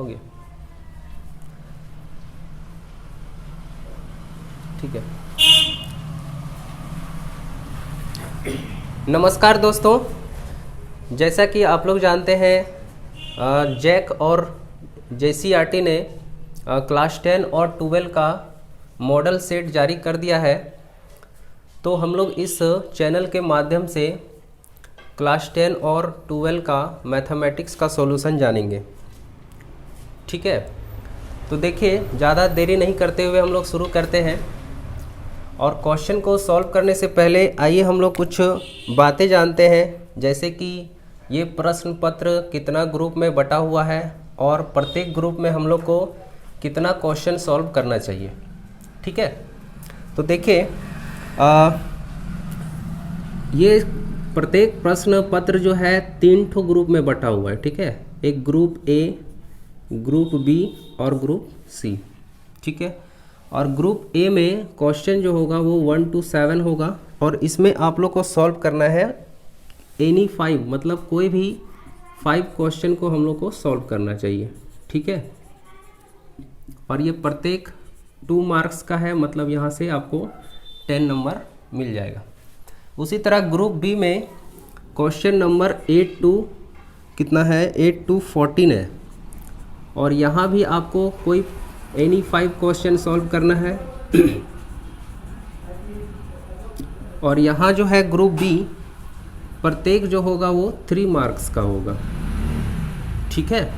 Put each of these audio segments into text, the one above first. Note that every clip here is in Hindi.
हो गया, ठीक है। नमस्कार दोस्तों, जैसा कि आप लोग जानते हैं जैक और JCERT ने क्लास 10 और 12 का मॉडल सेट जारी कर दिया है। तो हम लोग इस चैनल के माध्यम से क्लास 10 और 12 का मैथमेटिक्स का सॉल्यूशन जानेंगे, ठीक है। तो देखिए, ज़्यादा देरी नहीं करते हुए हम लोग शुरू करते हैं। और क्वेश्चन को सॉल्व करने से पहले आइए हम लोग कुछ बातें जानते हैं, जैसे कि ये प्रश्न पत्र कितना ग्रुप में बटा हुआ है और प्रत्येक ग्रुप में हम लोग को कितना क्वेश्चन सॉल्व करना चाहिए, ठीक है। तो देखिए, ये प्रत्येक प्रश्न पत्र जो है 3 ठो ग्रुप में बटा हुआ है, ठीक है। एक ग्रुप ए, ग्रुप बी और ग्रुप सी, ठीक है। और ग्रुप ए में क्वेश्चन जो होगा वो 1 to 7 होगा और इसमें आप लोग को सॉल्व करना है एनी 5, मतलब कोई भी 5 क्वेश्चन को हम लोग को सॉल्व करना चाहिए, ठीक है। और ये प्रत्येक 2 मार्क्स का है, मतलब यहाँ से आपको 10 नंबर मिल जाएगा। उसी तरह ग्रुप बी में क्वेश्चन नंबर 8 to कितना है, 8 to 14 है और यहाँ भी आपको कोई एनी 5 क्वेश्चन सॉल्व करना है। और यहाँ जो है ग्रुप बी, प्रत्येक जो होगा वो 3 मार्क्स का होगा, ठीक है।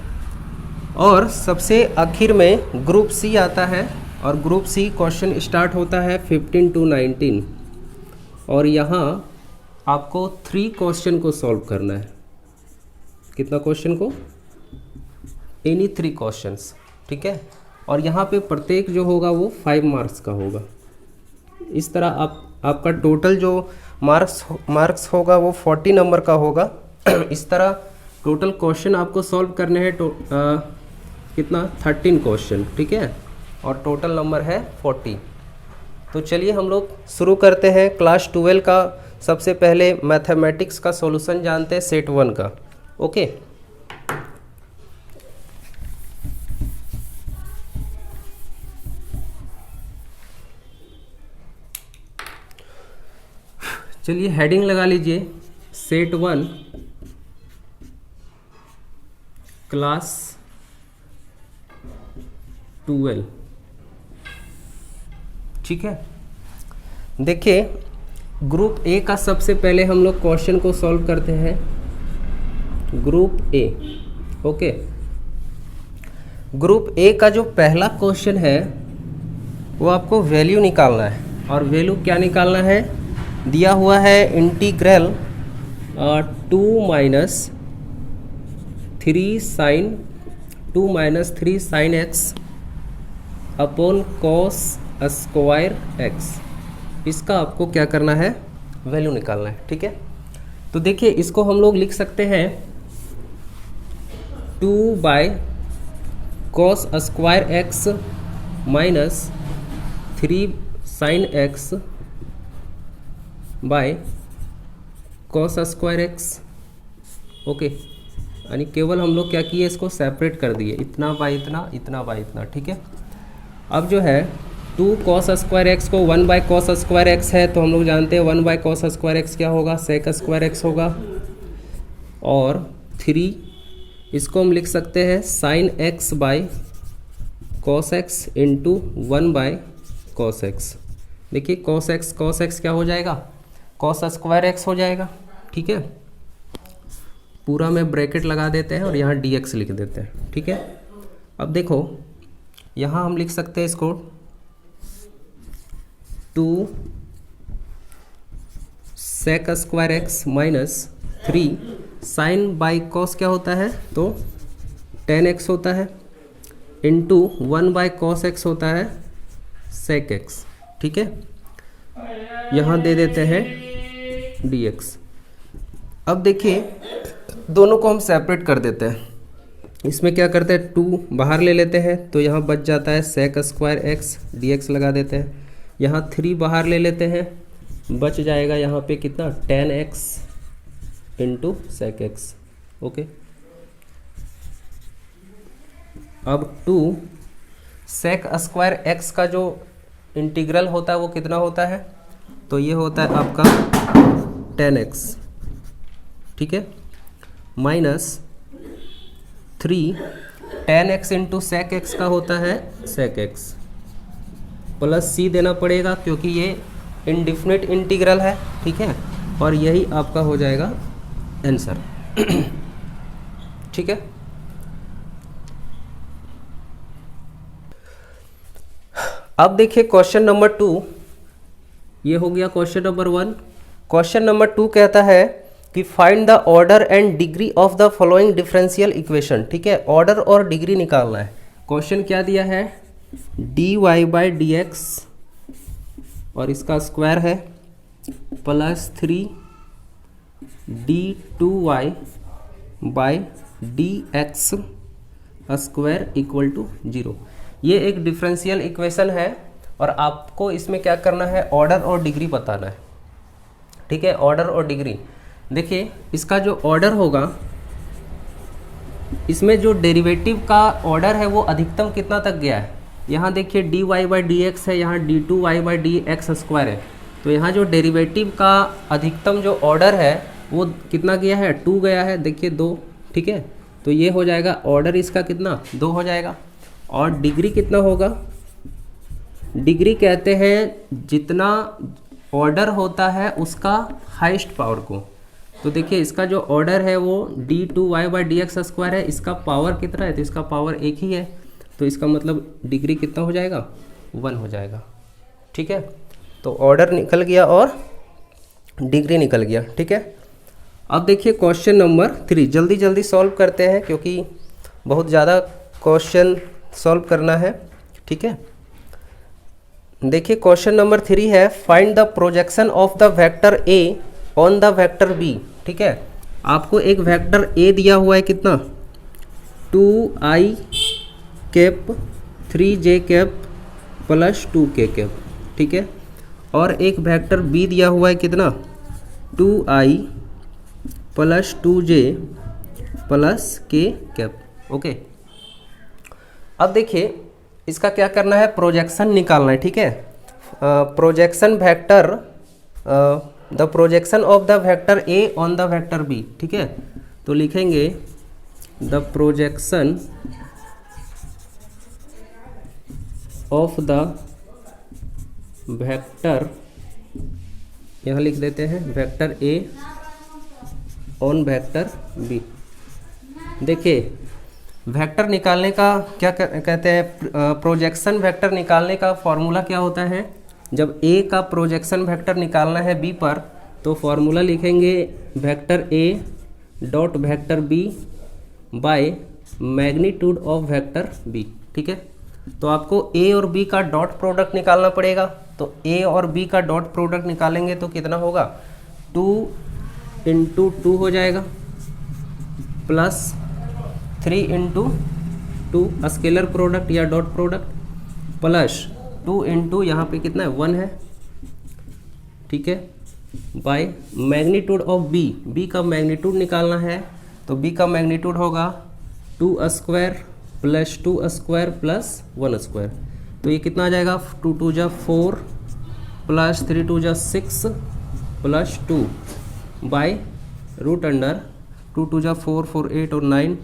और सबसे आखिर में ग्रुप सी आता है और ग्रुप सी क्वेश्चन स्टार्ट होता है 15 to 19 और यहाँ आपको 3 क्वेश्चन को सॉल्व करना है। कितना क्वेश्चन को? एनी 3 क्वेश्चंस, ठीक है। और यहाँ पे प्रत्येक जो होगा वो 5 मार्क्स का होगा। इस तरह आपका टोटल जो मार्क्स होगा वो 40 नंबर का होगा। इस तरह टोटल क्वेश्चन आपको सॉल्व करने हैं कितना, 13 क्वेश्चन, ठीक है। और टोटल नंबर है 40। तो चलिए हम लोग शुरू करते हैं क्लास 12 का। सबसे पहले मैथमेटिक्स का सॉल्यूशन जानते हैं सेट 1 का, ओके। चलिए हेडिंग लगा लीजिए, सेट 1 क्लास 12, ठीक है। देखिए, ग्रुप ए का सबसे पहले हम लोग क्वेश्चन को सॉल्व करते हैं। Group A, okay. Group A का जो पहला क्वेश्चन है वो आपको वैल्यू निकालना है। और वैल्यू क्या निकालना है? दिया हुआ है integral 2 - 3 sin x upon cos square x। इसका आपको क्या करना है? वैल्यू निकालना है, ठीक है। तो देखिए, इसको हम लोग लिख सकते हैं 2/cos square x minus 3 sin x by cos square x, okay. यानी केवल हम लोग क्या किए, इसको सेपरेट कर दिए, इतना बाय इतना, इतना बाय इतना, ठीक है। अब जो है 2 cos स्क्वायर एक्स को 1 बाय cos स्क्वायर एक्स है, तो हम लोग जानते हैं 1 बाय cos स्क्वायर एक्स क्या होगा, sec स्क्वायर एक्स होगा। और 3 इसको हम लिख सकते हैं sin x by cos x into 1 by cos x। देखिए, cos x क्या हो जाएगा, cos स्क्वायर एक्स हो जाएगा, ठीक है। पूरा में ब्रैकेट लगा देते हैं और यहाँ dx लिख देते हैं, ठीक है। अब देखो, यहाँ हम लिख सकते हैं इसको 2 sec square x minus 3 sin by cos क्या होता है, तो tan x होता है, इंटू 1 बाय cos x होता है sec x, ठीक है। यहाँ दे देते हैं dx। अब देखिए, दोनों को हम सेपरेट कर देते हैं। इसमें क्या करते हैं, 2 बाहर ले लेते हैं, तो यहाँ बच जाता है sec स्क्वायर एक्स, dx लगा देते हैं। यहाँ 3 बाहर ले लेते हैं, बच जाएगा यहाँ पे कितना, tan x into sec x, okay. अब 2 sec स्क्वायर x का जो इंटीग्रल होता है वो कितना होता है, तो ये होता है आपका 10x, ठीक है, minus 3 10x into sec x का होता है sec x, प्लस c देना पड़ेगा क्योंकि ये इनडिफिनिट इंटीग्रल है, ठीक है, और यही आपका हो जाएगा आंसर। ठीक है, अब देखिए क्वेश्चन नंबर 2, ये हो गया क्वेश्चन नंबर 1। क्वेश्चन नंबर 2 कहता है कि find the order and degree of the following differential equation, ठीक है, ऑर्डर और डिग्री निकालना है। क्वेश्चन क्या दिया है, dy/dx और इसका स्क्वायर है plus 3d2y/dx square equal to 0। ये एक डिफरेंशियल इक्वेशन है और आपको इसमें क्या करना है, ऑर्डर और डिग्री बताना है, ठीक है, ऑर्डर और डिग्री। देखिए इसका जो ऑर्डर होगा, इसमें जो डेरिवेटिव का ऑर्डर है वो अधिकतम कितना तक गया है, यहाँ देखिए dy/dx है, यहाँ d2y/dx स्क्वायर है, तो यहाँ जो डेरिवेटिव का अधिकतम जो ऑर्डर है वो कितना गया है, 2 गया है, देखिए 2, ठीक है, तो ये हो जाएगा ऑर्डर इसका कितना, 2 हो जाएगा। और डिग्री कितना होगा, डिग्री कहते हैं जितना ऑर्डर होता है उसका हाईएस्ट पावर को, तो देखिए इसका जो ऑर्डर है वो d2y/dx स्क्वायर है, इसका पावर कितना है, तो इसका पावर 1 ही है, तो इसका मतलब डिग्री कितना हो जाएगा, 1 हो जाएगा, ठीक है। तो ऑर्डर निकल गया और डिग्री निकल गया, ठीक है। अब देखिए क्वेश्चन नंबर 3, जल्दी जल्दी सॉल्व करते हैं क्योंकि बहुत ज़्यादा क्वेश्चन सॉल्व करना है, ठीक है। देखिए क्वेश्चन नंबर 3 है, find the projection of the vector a on the vector b, ठीक है। आपको एक वेक्टर a दिया हुआ है कितना, 2i cap 3j cap plus 2k cap, ठीक है, और एक वेक्टर b दिया हुआ है कितना, 2i plus 2j plus k cap, okay. अब देखिए इसका क्या करना है, प्रोजेक्शन निकालना है, ठीक है। Projection vector, the projection of the vector a on the vector b, ठीक है, तो लिखेंगे the projection of the vector, यहाँ लिख देते हैं vector a on vector b। देखिए वेक्टर निकालने का क्या कहते हैं, प्रोजेक्शन वेक्टर निकालने का फॉर्मूला क्या होता है, जब a का प्रोजेक्शन वेक्टर निकालना है b पर तो फॉर्मूला लिखेंगे vector a dot vector b by magnitude of vector b, ठीक है। तो आपको a और b का डॉट प्रोडक्ट निकालना पड़ेगा, तो a और b का डॉट प्रोडक्ट निकालेंगे तो कितना होगा, 2 इंटू 2 हो जाएगा प्लस 3 इंटू 2 स्केलर प्रोडक्ट या डॉट प्रोडक्ट प्लस 2 इंटू यहाँ पे कितना है, 1 है, ठीक है, बाय मैग्नीट्यूड ऑफ b का मैग्नीट्यूड निकालना है, तो b का मैग्नीट्यूड होगा 2 square plus 2 square plus 1 square, तो ये कितना आ जाएगा, 2 2 जा 4 प्लस 3 2 जा 6 प्लस 2 बाय रूट अंडर 2 2 जा 4 4 8 और 9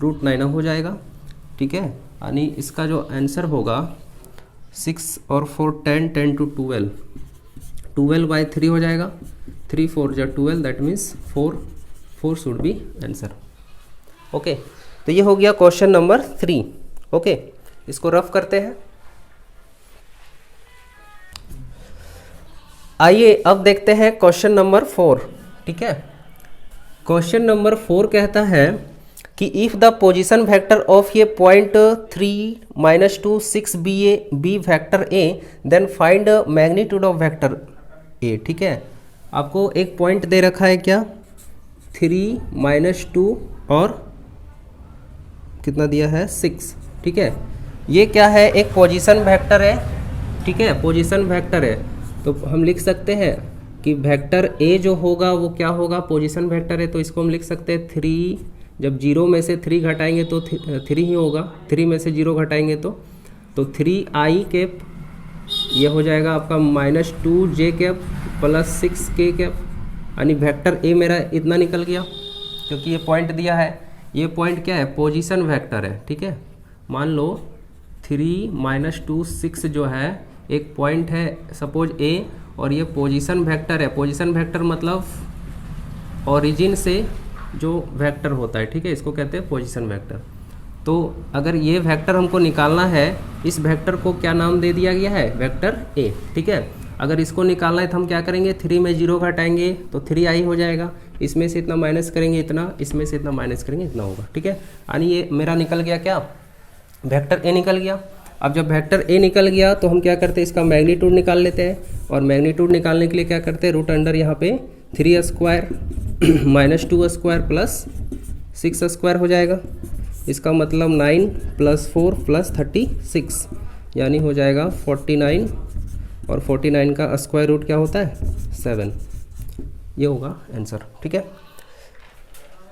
रूट 9 हो जाएगा, ठीक है। यानी इसका जो आंसर होगा 6 और 4 10 10 टू 12 12 by 3 हो जाएगा, 3 4 जा 12, that means 4 should be answer, okay. तो ये हो गया क्वेश्चन नंबर 3, ओके। इसको रफ करते हैं। आइए अब देखते हैं क्वेश्चन नंबर 4, ठीक है। क्वेश्चन नंबर 4 कहता है कि if the position vector of ये point 3 -2 6 B vector A then find magnitude of vector A, ठीक है। आपको एक पॉइंट दे रखा है क्या, 3 -2 और कितना दिया है 6, ठीक है। ये क्या है, एक पोजीशन वेक्टर है, ठीक है, पोजीशन वेक्टर है, तो हम लिख सकते हैं कि वेक्टर ए जो होगा वो क्या होगा, पोजीशन वेक्टर है, तो इसको हम लिख सकते हैं 3 जब 0 में से 3 घटाएंगे तो 3 ही होगा, 3 में से 0 घटाएंगे तो 3i कैप ये हो जाएगा आपका -2j cap plus 6k cap, यानी वेक्टर ए मेरा इतना निकल गया, क्योंकि ये पॉइंट दिया है। ये पॉइंट क्या है, पोजीशन वेक्टर है, ठीक है। मान लो 3 - 2 6 जो है एक पॉइंट है सपोज ए, और ये पोजीशन वेक्टर है। पोजीशन वेक्टर मतलब ओरिजिन से जो वेक्टर होता है, ठीक है, इसको कहते हैं पोजीशन वेक्टर। तो अगर ये वेक्टर हमको निकालना है, इस वेक्टर को क्या नाम दे दिया गया है, वेक्टर ए, ठीक है। अगर इसको निकालना है तो हम क्या करेंगे, 3 में 0 घटाएंगे तो 3i हो जाएगा, इसमें से इतना माइनस करेंगे इतना, इसमें से इतना माइनस करेंगे इतना होगा, ठीक है। यानी ये मेरा निकल गया क्या, वेक्टर ए निकल गया। अब जब वेक्टर ए निकल गया तो हम क्या करते हैं, इसका मैग्नीट्यूड निकाल लेते हैं, और मैग्नीट्यूड निकालने के लिए क्या करते हैं, रूट अंडर यहाँ पे 3 स्क्वायर -2 स्क्वायर प्लस 6 स्क्वायर हो जाएगा। इसका मतलब 9 + 4 + 36 यानी हो जाएगा 49, और 49 का स्क्वायर रूट क्या होता है 7। ये होगा आंसर, ठीक है।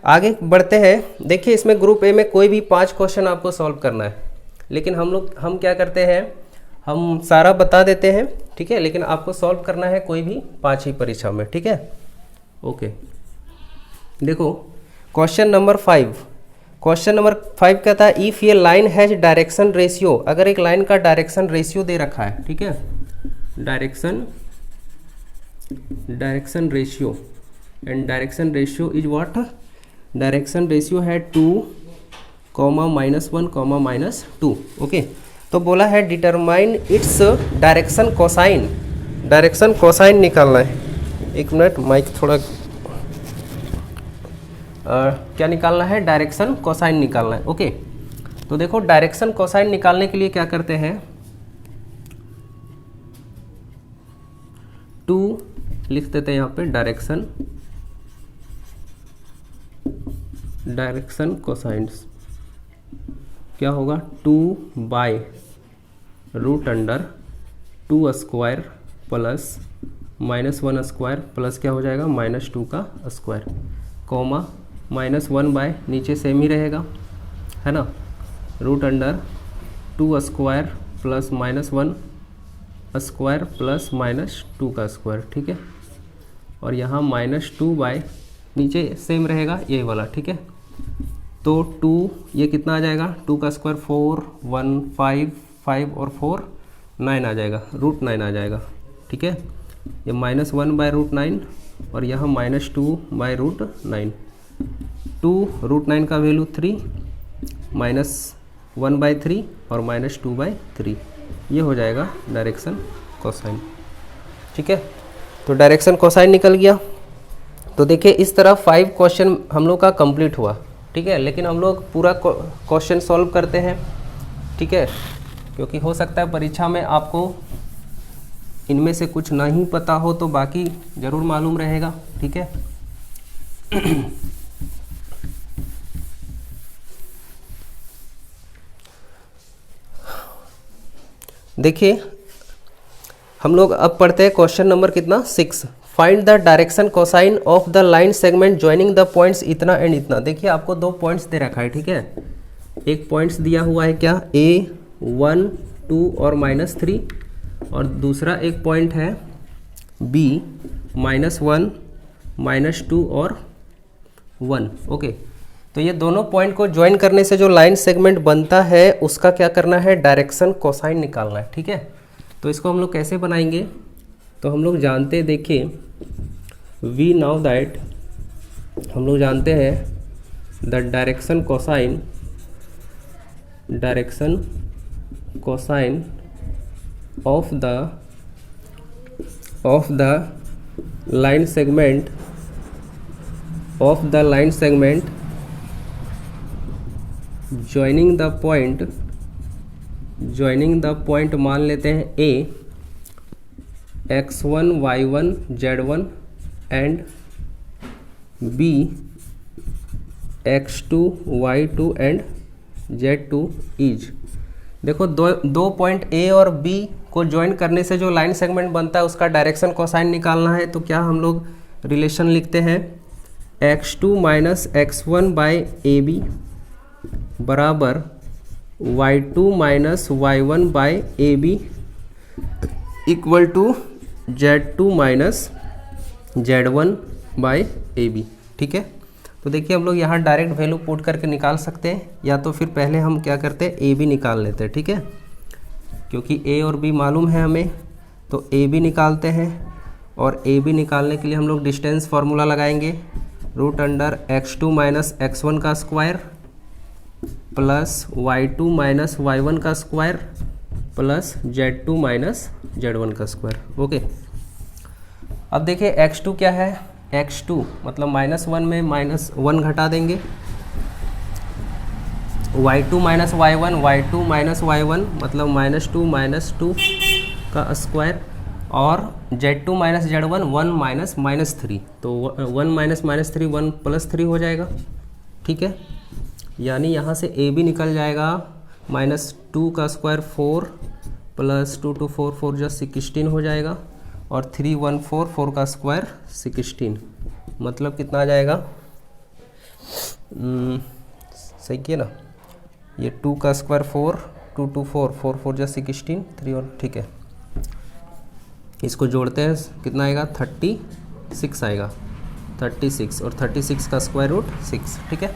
आगे बढ़ते हैं। देखिए इसमें ग्रुप ए में कोई भी 5 क्वेश्चन आपको सॉल्व करना है, लेकिन हम क्या करते हैं, हम सारा बता देते हैं, ठीक है, लेकिन आपको सॉल्व करना है कोई भी 5 ही परीक्षा में, ठीक है। ओके, देखो क्वेश्चन नंबर 5। क्वेश्चन नंबर 5 कहता है इफ़ ये लाइन हैज डायरेक्शन रेशियो, अगर एक लाइन का डायरेक्शन रेशियो दे रखा है, ठीक है, direction ratio, and direction ratio is what, direction ratio है 2, -1, -2। ओके, तो बोला है determine its direction cosine, direction cosine निकालना है। एक मिनट, माइक थोड़ा क्या निकालना है, डायरेक्शन कोसाइन निकालना है। ओके, तो देखो डायरेक्शन कोसाइन निकालने के लिए क्या करते हैं, 2 लिख देते हैं यहाँ पे, डायरेक्शन कोसाइन्स क्या होगा, 2/√2 स्क्वायर प्लस -1 स्क्वायर प्लस क्या हो जाएगा -2 का स्क्वायर, कॉमा -1 नीचे सेम ही रहेगा, है ना, √2 स्क्वायर प्लस -1 स्क्वायर प्लस -2 का स्क्वायर, ठीक है। और यहाँ -2 नीचे सेम रहेगा ये वाला, ठीक है। तो 2 ये कितना आ जाएगा, 2 का स्क्वायर 4, 1 5 5 और 4 9 आ जाएगा, √9 आ जाएगा, ठीक है। ये -1/√9 और यहाँ -2/√9, 2√9 का वैल्यू 3, -1/3 और -2/3, ये हो जाएगा डायरेक्शन कोसाइन, ठीक है। तो डायरेक्शन कोसाइन निकल गया। तो देखिए इस तरह 5 क्वेश्चन हम लोग का कंप्लीट हुआ, ठीक है। लेकिन हम लोग पूरा क्वेश्चन सॉल्व करते हैं, ठीक है, क्योंकि हो सकता है परीक्षा में आपको इनमें से कुछ नहीं पता हो तो बाकी ज़रूर मालूम रहेगा, ठीक है। देखिए हम लोग अब पढ़ते हैं क्वेश्चन नंबर कितना 6। Find the direction cosine of the line segment joining the points इतना एंड इतना। देखिए आपको 2 पॉइंट्स दे रखा है, ठीक है। एक पॉइंट्स दिया हुआ है क्या, A 1 2 और -3, और दूसरा एक पॉइंट है B -1 -2 और 1। ओके, तो ये दोनों पॉइंट को ज्वाइन करने से जो लाइन सेगमेंट बनता है उसका क्या करना है, डायरेक्शन कोसाइन निकालना है, ठीक है। तो इसको हम लोग कैसे बनाएंगे, तो हम लोग जानते हैं, देखिए वी नाउ दैट, हम लोग जानते हैं the direction cosine of the line segment joining the point मान लेते हैं A x1 y1 z1 and B x2 y2 and z2 is. देखो दो पॉइंट A और B को ज्वाइन करने से जो लाइन सेगमेंट बनता है उसका डायरेक्शन कोसाइन निकालना है। तो क्या हम लोग रिलेशन लिखते हैं, x2 minus x1 by A B बराबर y2 minus y1 by A B equal to z2 minus z1 by A B. ठीक है, तो देखिए हम लोग यहाँ डायरेक्ट वैल्यू पुट करके निकाल सकते हैं, या तो फिर पहले हम क्या करते हैं ए बी निकाल लेते हैं। ठीक है, क्योंकि ए और बी मालूम है हमें, तो ए बी निकालते हैं। और ए बी निकालने के लिए हम लोग डिस्टेंस फार्मूला लगाएंगे, root under x2 minus x1 का square plus y2 minus y1 का square plus z2 minus z1 का स्क्वायर। ओके, अब देखिए x2 क्या है, x2 मतलब -1 में -1 घटा देंगे, y2 minus y1, y2 minus y1 मतलब -2 का स्क्वायर, और z2 माइनस z1 1 माइनस -3, तो 1 माइनस -3 1 प्लस 3 हो जाएगा। ठीक है, यानी यहाँ से ए बी निकल जाएगा -2 का स्क्वायर 4 प्लस 2 2 4 4 जो 16 हो जाएगा, और 3 1 4 4 का स्क्वायर 16, मतलब कितना आ जाएगा, सही किया ना, ये 2 का स्क्वायर 4 2 2 4 4 4 जो 16 3 और ठीक है, इसको जोड़ते हैं कितना आएगा 36 आएगा, 36 और 36 का स्क्वायर रूट 6। ठीक है,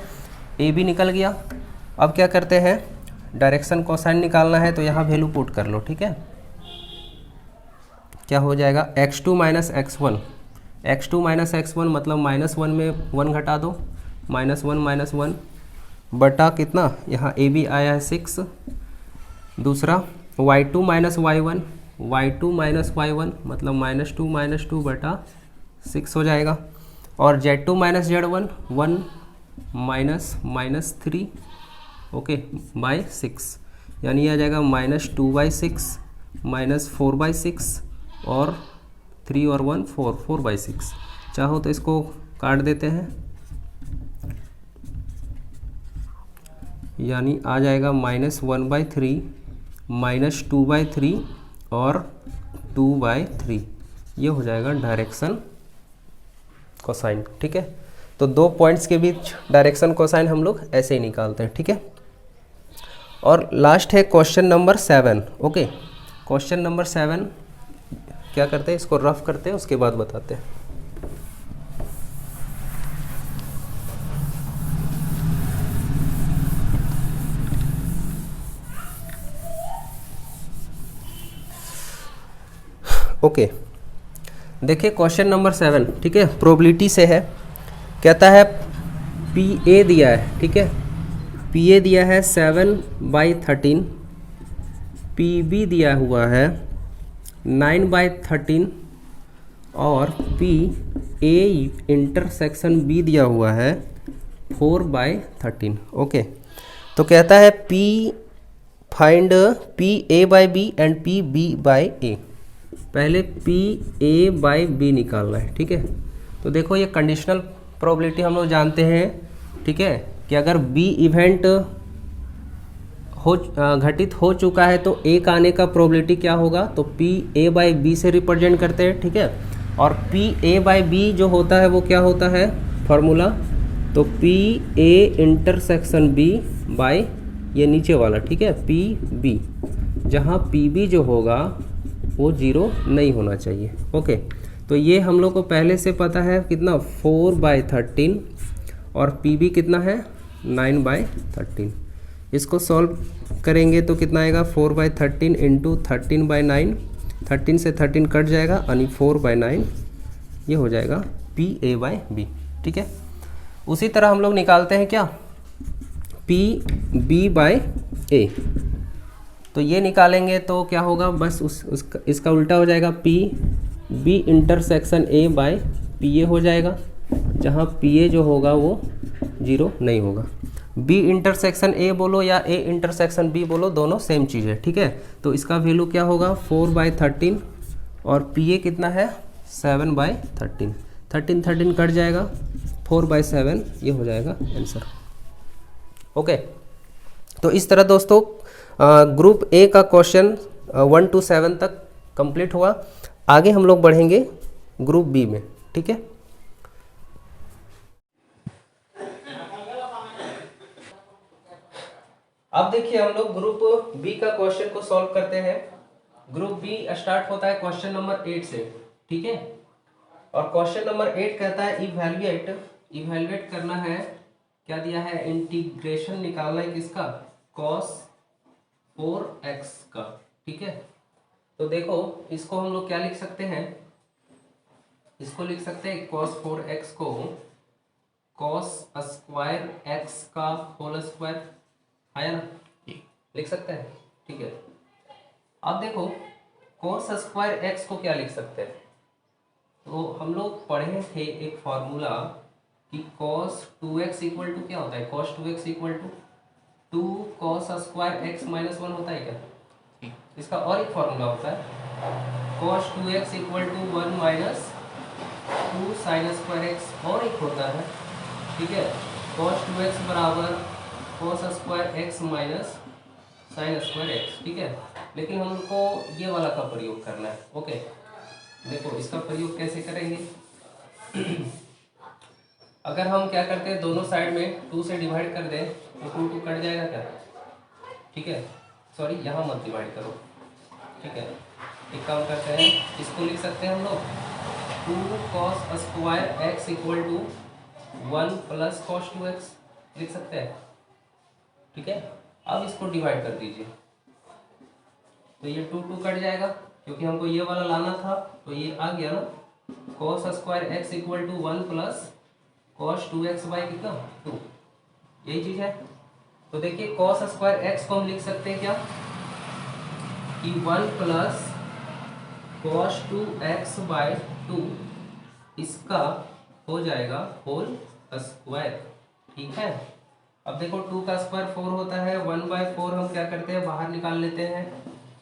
ए बी निकल गया। अब क्या करते हैं, डायरेक्शन कोसाइन निकालना है, तो यहाँ वैल्यू पुट कर लो। ठीक है, क्या हो जाएगा x2 minus x1, x2 minus x1 मतलब -1 में 1 घटा दो, -1 बटा कितना, यहाँ ए बी आया है 6। दूसरा y2 minus y1, y2 minus y1 मतलब -2 बटा 6 हो जाएगा, और z2 minus z1 1 minus -3 okay by 6, यानी आ जाएगा -2/6 -4/6 और 3 और 1 4 4/6। चाहो तो इसको काट देते हैं, यानी आ जाएगा -1/3 -2/3 और 2/3, ये हो जाएगा डायरेक्शन कोसाइन। ठीक है, तो दो पॉइंट्स के बीच डायरेक्शन कोसाइन हम लोग ऐसे ही निकालते हैं। ठीक है, और लास्ट है question number 7। Okay, question number 7 क्या करते हैं, इसको रफ करते हैं, उसके बाद बताते हैं। ओके, देखिए क्वेश्चन नंबर 7, ठीक है, प्रोबेबिलिटी से है। कहता है पी ए दिया है, ठीक है, पी ए दिया है 7/13, पी बी दिया हुआ है 9/13 और पी ए इंटरसेक्शन बी दिया हुआ है 4/13। ओके, तो कहता है P find P A by B and P B by A. पहले पी ए बाई बी निकालना है। ठीक है, तो देखो ये कंडीशनल प्रोबेबिलिटी हम लोग जानते हैं, ठीक है, कि अगर बी इवेंट घटित हो चुका है तो ए का आने का प्रोबेबिलिटी क्या होगा, तो पी ए बाई बी से रिप्रेजेंट करते हैं। ठीक है, और पी ए बाई बी जो होता है वो क्या होता है फॉर्मूला, तो P A intersection B by ये नीचे वाला, ठीक है, पी बी, जहाँ पी बी जो होगा वो 0 नहीं होना चाहिए। ओके, तो ये हम लोग को पहले से पता है कितना 4/13 और पी बी कितना है 9/13। इसको सॉल्व करेंगे तो कितना आएगा 4/13 इंटू 13/9, 13 से 13 कट जाएगा यानी 4/9, ये हो जाएगा पी ए बाई बी। ठीक है, उसी तरह हम लोग निकालते हैं क्या पी बी बाई ए, तो ये निकालेंगे तो क्या होगा, बस इसका उल्टा हो जाएगा, P B intersection A by P A हो जाएगा, जहाँ पी ए जो होगा वो 0 नहीं होगा। बी इंटरसेक्शन ए बोलो या ए इंटरसेक्शन बी बोलो, दोनों सेम चीज़ है। ठीक है, तो इसका वैल्यू क्या होगा 4/13 और पी ए कितना है 7/13, 13 कट जाएगा 4/7, ये हो जाएगा आंसर। ओके, तो इस तरह दोस्तों ग्रुप ए का क्वेश्चन 1 to 7 तक कंप्लीट हुआ। आगे हम लोग बढ़ेंगे ग्रुप बी में। ठीक है। अब देखिए हम लोग ग्रुप बी का क्वेश्चन को सॉल्व करते हैं। ग्रुप बी स्टार्ट होता है क्वेश्चन नंबर 8 से, ठीक है। और क्वेश्चन नंबर 8 कहता है इवैल्यूएट करना है, क्या दिया है, इंटीग्रेशन निकालना है किसका, cos 4x का, ठीक है। तो देखो इसको हम लोग क्या लिख सकते हैं, इसको लिख सकते हैं cos 4x को cos स्क्वायर x का होल स्क्वायर, आया ना, लिख सकते हैं, ठीक है। अब देखो cos स्क्वायर x को क्या लिख सकते हैं, तो हम लोग पढ़े थे एक फॉर्मूला कि cos 2x इक्वल टू क्या होता है, cos 2x equal to 2 cos square x minus 1 होता है क्या। इसका और एक फॉर्मूला होता है cos 2x equal to 1 minus 2 sine square x, और एक होता है, ठीक है, cos 2x बराबर cos square x minus sign square x, ठीक है। लेकिन हमको ये वाला का प्रयोग करना है, ओके। देखो इसका प्रयोग कैसे करेंगे अगर हम क्या करते हैं, दोनों साइड में 2 से डिवाइड कर दें तो 2 कट जाएगा क्या, ठीक है। सॉरी यहाँ मत डिवाइड करो, ठीक है। एक काम करते हैं, इसको लिख सकते हैं हम लोग 2 cos square x equal to 1 plus cos 2x, लिख सकते हैं, ठीक है। अब इसको डिवाइड कर दीजिए, तो ये 2 कट जाएगा क्योंकि हमको ये वाला लाना था, तो ये आ गया ना, cos square x equal to 1 plus cos 2x by कितना 2, यही चीज है। तो देखिए cos स्क्वायर x को हम लिख सकते हैं क्या कि 1 प्लस cos 2x बाई 2, इसका हो जाएगा होल स्क्वायर, ठीक है। अब देखो 2 का स्क्वायर 4 होता है, 1/4 हम क्या करते हैं, बाहर निकाल लेते हैं,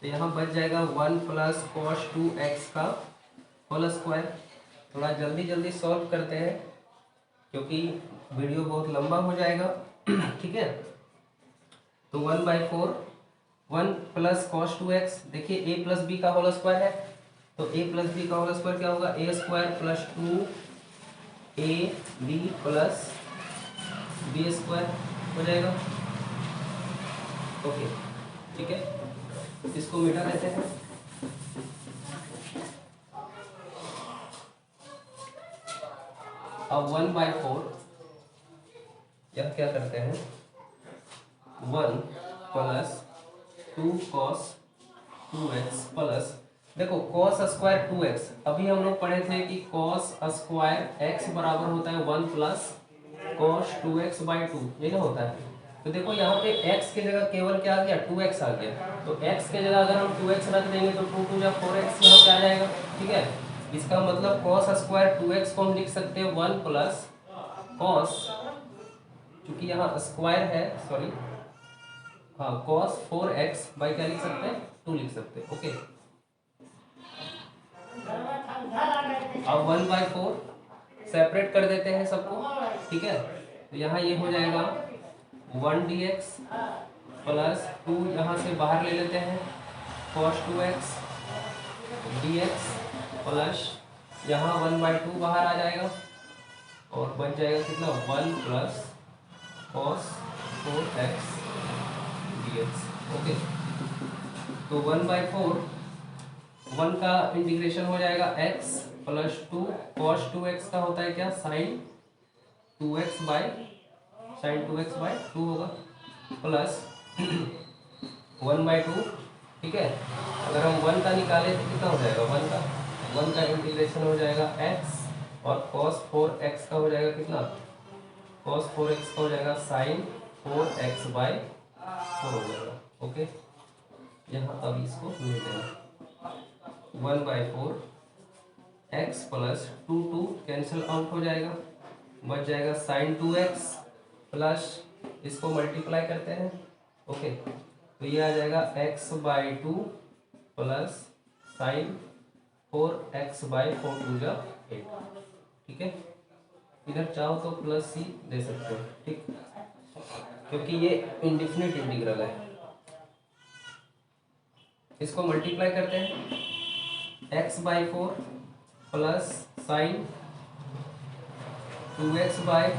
तो यहाँ बच जाएगा 1 प्लस cos 2x का होल स्क्वायर। थोड़ा जल्दी जल्दी सॉल्व करते हैं क्योंकि वीडियो बहुत लंबा हो जाएगा ठीक है। तो 1/4 1 प्लस cos 2x, देखिए a प्लस बी का होल स्क्वायर है, तो a प्लस बी का होल स्क्वायर क्या होगा, a square plus 2ab plus b square हो जाएगा, ओके, ठीक है। इसको मिटा देते हैं, अब 1/4 यह क्या करते हैं, 1 प्लस 2 cos 2x प्लस, देखो cos स्क्वायर 2x, अभी हम लोग पढ़े थे कि cos स्क्वायर x बराबर होता है 1 प्लस cos 2x बाई 2, ये ना होता है। तो देखो यहाँ पे x की जगह केवल क्या आ गया, 2x आ गया, तो x के जगह अगर हम 2x रख देंगे तो 2 2 जा 4x यहाँ पे आ जाएगा, ठीक है। इसका मतलब cos स्क्वायर 2x को हम लिख सकते हैं 1 प्लस cos, क्योंकि यहाँ स्क्वायर है, सॉरी हाँ, cos 4x बाई क्या लिख सकते हैं, 2 लिख सकते हैं, ओके। अब 1/4 सेपरेट कर देते हैं सबको, ठीक है। तो यहाँ ये हो जाएगा 1 dx प्लस 2, यहाँ से बाहर ले लेते हैं cos 2x dx प्लस यहाँ 1/2 बाहर आ जाएगा और बच जाएगा कितना, 1 plus cos 4x dx, okay. तो 1/4 1 का इंटीग्रेशन हो जाएगा x प्लस 2 cos 2x का होता है क्या, sign 2x by sine 2x by 2 होगा प्लस 1/2, ठीक है। अगर हम 1 का निकालें तो कितना हो जाएगा, 1 का इंटीग्रेशन हो जाएगा x और cos 4x का हो जाएगा कितना, cos 4x का हो जाएगा साइन 4x बाई 4 हो जाएगा, ओके। यहाँ अब इसको मिल देना 1/4 x प्लस 2 कैंसिल आउट हो जाएगा, बच जाएगा साइन 2x प्लस इसको मल्टीप्लाई करते हैं, ओके। तो ये आ जाएगा x/2 प्लस साइन 4x/4 2 जा 8, ठीक है। इधर चाहो तो प्लस सी दे सकते हो, ठीक, क्योंकि ये इंडिफिनिट इंटीग्रल है। इसको मल्टीप्लाई करते हैं, x/4 प्लस साइन 2x/4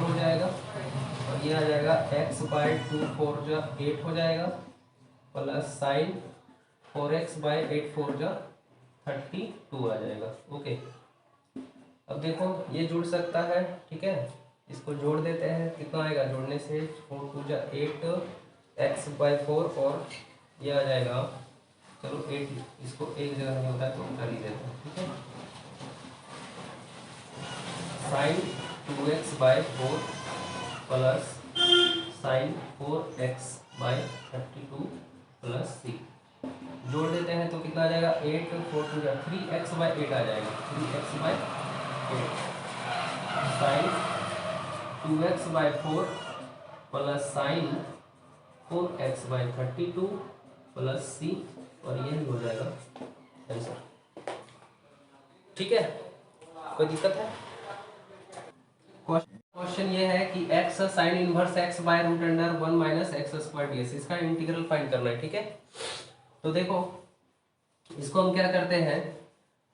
हो जाएगा और ये आ जाएगा एक्स बाय 2 4 हो जाएगा प्लस साइन 4x बाय 8 4 32 आ जाएगा। ओके, अब देखो ये जुड़ सकता है, ठीक है, इसको जोड़ देते हैं, कितना आएगा जोड़ने से 4 2 8 x बाय 4 और ये आ जाएगा, चलो 8 इसको एक जगह नहीं होता है तो कर ही देते हैं, ठीक है, sine 2x by 4 plus sine 4x by 32 plus c, जोड़ देते हैं तो कितना आ जाएगा 8 4 2 3x बाय 8 आ जाएगा, 3x by 8 sine 2x by 4 plus sine 4x by 32 plus c, और यही हो जाएगा आंसर। ठीक है, कोई दिक्कत है? क्वेश्चन ये है कि x sine inverse x by root under 1 minus x square ds, इसका इंटीग्रल फाइंड करना है, ठीक है। तो देखो इसको हम क्या करते हैं,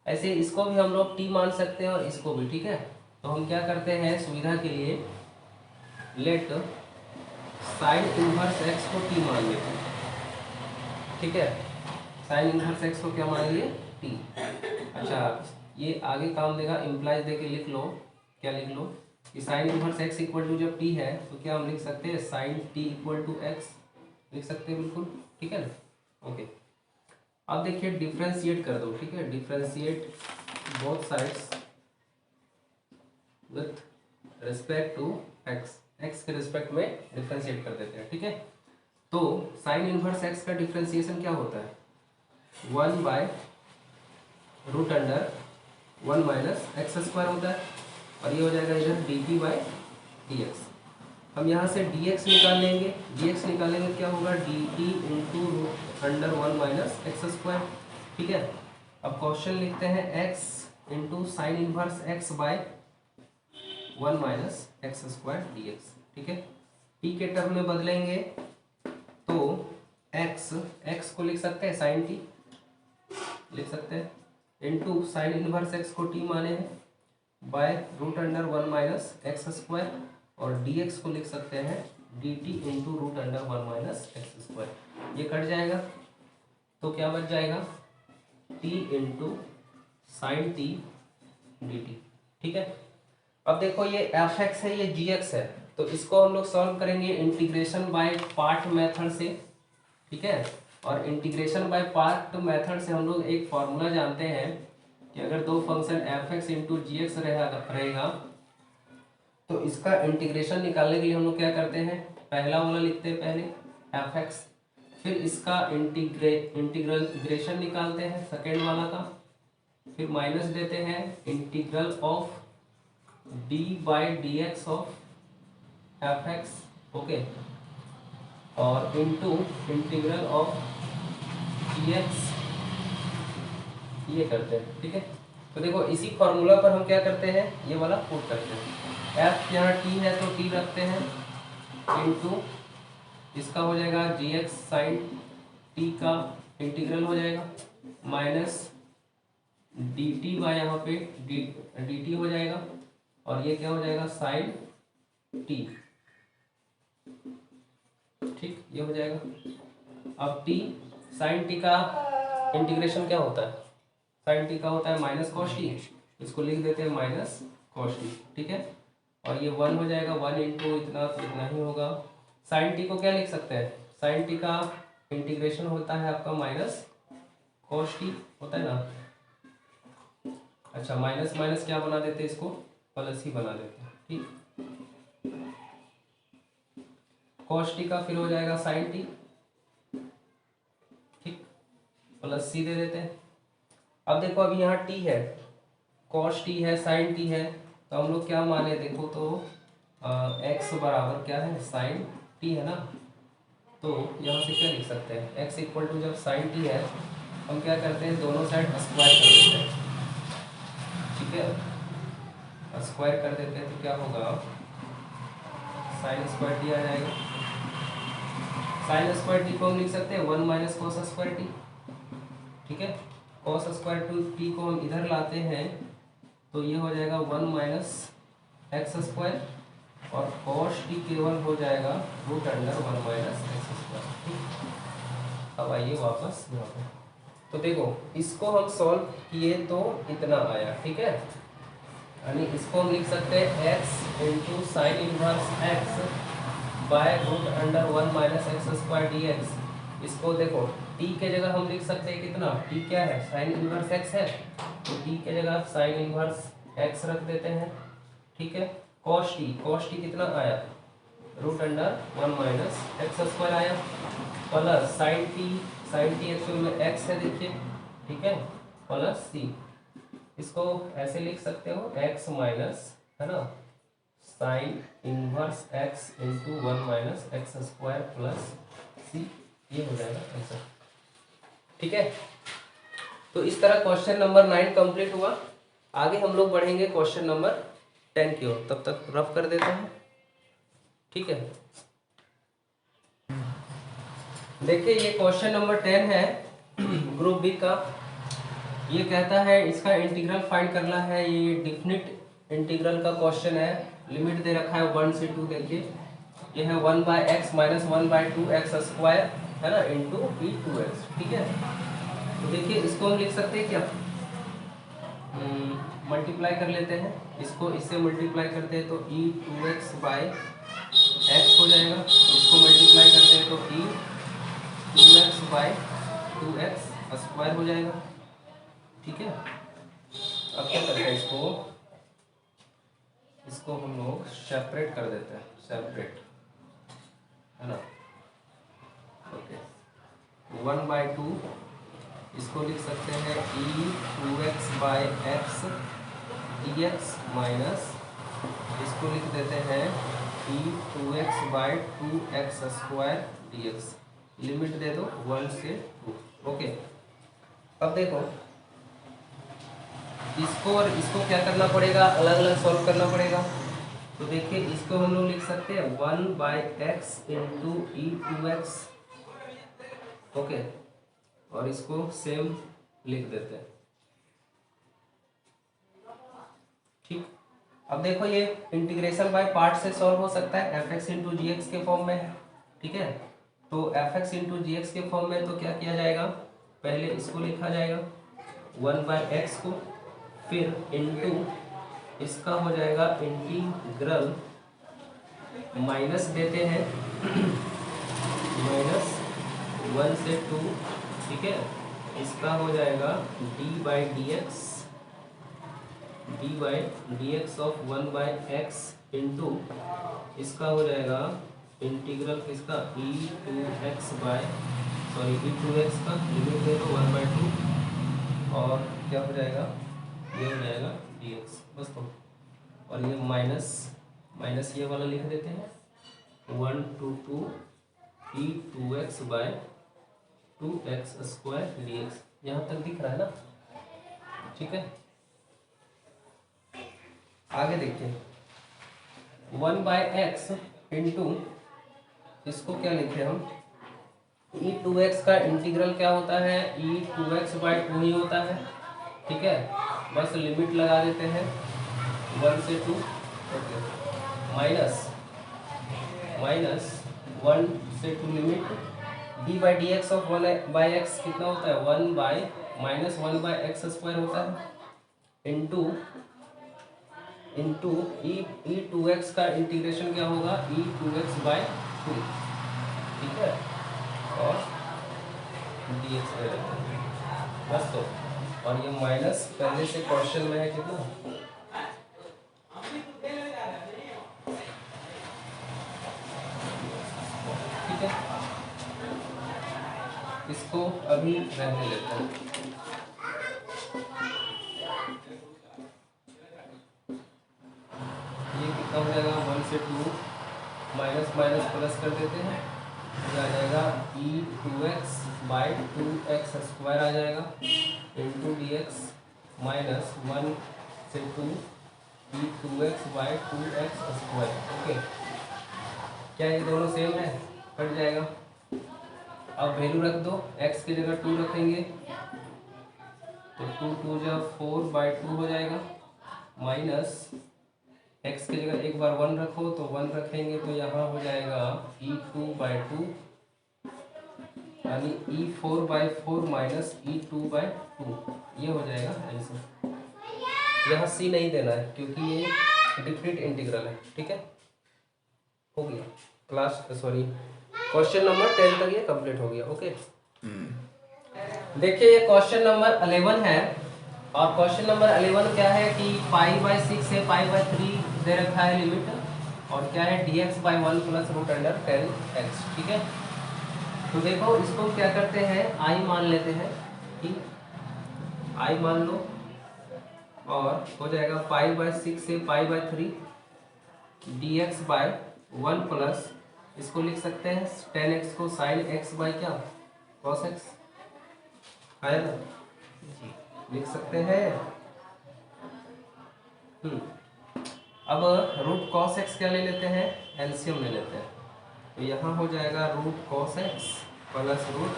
ऐसे इसको भी हम लोग t मान सकते हैं और इसको भी, ठीक है। तो हम क्या करते हैं सुविधा के लिए, लेट साइन इनवर्स x को t मान लेते हैं, ठीक है, साइन इनवर्स x को क्या मान लिए t। अच्छा, ये आगे काम देगा, इम्प्लाइज दे के लिख लो, क्या लिख लो कि sine inverse x equal to जब t है तो क्या हम लिख सकते हैं sine t equal to x, लिख सकते हैं बिल्कुल, ठीक है ना। ओके, अब देखिए डिफ्रेंशिएट कर दो, ठीक है, differentiate both sides with respect to x, x के रिस्पेक्ट में डिफ्रेंशिएट कर देते हैं, ठीक है। तो साइन इनवर्स x का डिफ्रेंशिएशन क्या होता है, 1 by root under 1 minus x square होता है, और ये हो जाएगा इधर dt बाय dx। हम यहाँ से dx निकाल लेंगे, dx निकालेंगे क्या होगा dt into root under 1 minus x square, ठीक है। अब क्वेश्चन लिखते हैं x into sine inverse x by 1 minus x square dx, ठीक है। t के टर्म में बदलेंगे तो x को लिख सकते हैं साइन t, लिख सकते हैं, इंटू साइन इनवर्स x को t माने हैं by root under 1 minus x square, और dx को लिख सकते हैं dt into root under 1 minus x square, ये कट जाएगा तो क्या बच जाएगा t into sine t dt, ठीक है। अब देखो ये fx है, ये gx है, तो इसको हम लोग सॉल्व करेंगे इंटीग्रेशन बाय पार्ट मेथड से, ठीक है। और इंटीग्रेशन बाय पार्ट मेथड से हम लोग एक फॉर्मूला जानते हैं कि अगर दो फंक्शन fx इंटू जी एक्स रहेगा तो इसका इंटीग्रेशन निकालने के लिए हम लोग क्या करते हैं, पहला वाला लिखते हैं पहले fx, फिर इसका इंटीग्रेशन निकालते हैं सेकेंड वाला का, फिर माइनस देते हैं integral of d by d x of fx, okay, और इंटू इंटीग्रल ऑफ dx, ये करते हैं, ठीक है। तो देखो इसी फॉर्मूला पर हम क्या करते हैं, ये वाला पुट करते हैं, f यहाँ t है तो t रखते हैं, इंटू इसका हो जाएगा gx साइन t का इंटीग्रल हो जाएगा, माइनस dt बाय यहाँ पे dt हो जाएगा, और ये क्या हो जाएगा साइन t, ठीक, ये हो जाएगा। अब t साइन t का इंटीग्रेशन क्या होता है, साइन टी का होता है माइनस कॉस टी, इसको लिख देते हैं माइनस कॉस टी, ठीक है, और ये 1 हो जाएगा, 1 इंटू इतना तो इतना ही होगा। साइन टी को क्या लिख सकते हैं, साइन टी का इंटीग्रेशन होता है आपका माइनस कॉस टी होता है ना। अच्छा, माइनस माइनस क्या बना देते हैं, इसको प्लस ही बना देते हैं, ठीक, कॉस टी का फिर हो जाएगा साइन टी, ठीक, प्लस सी दे देते हैं। अब देखो अभी यहाँ t है, cos t है, sin t है, तो हम लोग क्या माने, देखो तो x बराबर क्या है sin t है ना, तो यहाँ से क्या लिख सकते हैं, x इक्वल टू जब sin t है हम क्या करते हैं दोनों साइड स्क्वायर कर देते हैं, ठीक है, स्क्वायर कर देते हैं तो क्या होगा साइन स्क्वायर टी आ जाएगा। साइन स्क्वायर टी को हम लिख सकते हैं 1 माइनस कॉस स्क्वायर टी, ठीक है, कॉस स्क्वायर टू टी को हम इधर लाते हैं तो ये हो जाएगा 1 माइनस एक्स स्क्वायर, और cos t केवल हो जाएगा root under 1 minus x square. ठीक, अब आइए वापस यहाँ पे, तो देखो इसको हम सॉल्व किए तो इतना आया, ठीक है, यानी इसको हम लिख सकते हैं x into sine inverse x by root under 1 minus x square d x. इसको देखो t के जगह हम लिख सकते हैं कितना, t क्या है, साइन इनवर्स x है, तो t के जगह साइन इनवर्स x रख देते हैं। ठीक है, cos t कितना आया, root under 1 minus x square आया, प्लस साइन t एक्चुअल में x है देखिए, ठीक है, प्लस c। इसको ऐसे लिख सकते हो x माइनस, है ना, sine inverse x into 1 minus x square plus c, ये हो जाएगा आंसर। ठीक है, तो इस तरह क्वेश्चन नंबर 9 कंप्लीट हुआ। आगे हम लोग बढ़ेंगे क्वेश्चन नंबर 10 की ओर, तब तक रफ कर देते हैं। ठीक है, देखिए ये क्वेश्चन नंबर 10 है ग्रुप बी का। ये कहता है इसका इंटीग्रल फाइंड करना है, ये डिफिनिट इंटीग्रल का क्वेश्चन है। लिमिट दे रखा है 1 से 2, देखिए ये है 1 by x minus 1 by 2 x square, है ना, इंटू ई 2x। ठीक है, तो देखिए इसको हम लिख सकते हैं क्या, मल्टीप्लाई कर लेते हैं, इसको इससे मल्टीप्लाई करते हैं तो ई 2x बाय एक्स हो जाएगा, इसको मल्टीप्लाई करते हैं तो ई 2x बाय 2x स्क्वायर हो जाएगा। ठीक है, अब क्या करते हैं, इसको हम लोग सेपरेट कर देते हैं, सेपरेट, है ना। ओके, 1 बाय 2 इसको लिख सकते हैं e 2x by x d x, minus इसको लिख देते हैं e 2x by 2x square d x. Limit दे दो 1 से 2। ओके, अब देखो इसको और इसको क्या करना पड़ेगा, अलग अलग सॉल्व करना पड़ेगा। तो देखिए इसको हम लोग लिख सकते हैं 1 by x into E 2x। Okay, और इसको सेम लिख देते हैं। ठीक, अब देखो ये इंटीग्रेशन बाय पार्ट से सॉल्व हो सकता है, एफ एक्स इंटू जी एक्स के फॉर्म में है। ठीक है, तो एफ एक्स इंटू जी एक्स के फॉर्म में तो क्या किया जाएगा, पहले इसको लिखा जाएगा 1 बाय एक्स को, फिर इंटू इसका हो जाएगा इंटीग्रल, माइनस देते हैं माइनस 1 से 2। ठीक है, इसका हो जाएगा d by d x of 1 by x into इसका हो जाएगा इंटीग्रल किसका, ई 2x बाय ई 2x का लिमिट दे दो 1 बाय 2, और क्या हो जाएगा, ये हो जाएगा dx बस। तो और ये माइनस ये वाला लिख देते हैं 1 to 2 e 2x by 2x square dx। यहाँ तक दिख रहा है ना। ठीक है, आगे देखिए 1 बाय एक्स इंटू इसको क्या लिखे हम, ई 2x का इंटीग्रल क्या होता है, ई 2x बाय 2 ही होता है। ठीक है, बस लिमिट लगा देते हैं 1 से 2। ओके, माइनस 1 से 2 limit d by d x of 1 by x कितना होता है, 1 by minus 1 by x square होता है, इंटू ई 2x का इंटीग्रेशन क्या होगा, ई 2x बाय 2। ठीक है, और डी एक्स बस। तो और ये माइनस पहले से क्वेश्चन में है कितना, ठीक है, इसको अभी रहने लेते हैं। ये कितना हो जाएगा, 1 से 2 माइनस माइनस प्लस कर देते हैं, आ जाएगा ई 2x बाई 2x स्क्वायर आ जाएगा इंटू डी एक्स, माइनस 1 से 2 e 2x by 2x square. Okay, क्या ये दोनों सेम है, कट जाएगा। अब वैल्यू रख दो, x की जगह 2 रखेंगे तो 2 2 जा 4 बाई 2 हो जाएगा, माइनस x की जगह एक बार 1 रखो तो 1 रखेंगे तो यहाँ हो जाएगा e2/2 यानी e4/4 माइनस e2/2, ये हो जाएगा आंसर। यहाँ c नहीं देना है क्योंकि ये डिफरेंट इंटीग्रल है, ठीक है। हो गया क्लास, सॉरी क्वेश्चन नंबर 10 तक ये कंप्लीट हो गया। ओके, देखिए ये क्वेश्चन नंबर 11 है, और क्वेश्चन नंबर 11 क्या है कि π/6 से π/3 दे रखा है लिमिट, और क्या है dx/1 plus root under 10x, ठीक है। तो देखो इसको क्या करते हैं, i मान लेते हैं कि i मान लो, और हो जाएगा π/6 से π/3 dx/1 प्लस, इसको लिख सकते हैं 10x को sin x बाई क्या cos x, है ना, लिख सकते हैं। अब रूट cos x क्या ले लेते हैं, एलसीएम ले लेते हैं, तो यहाँ हो जाएगा root cos x plus root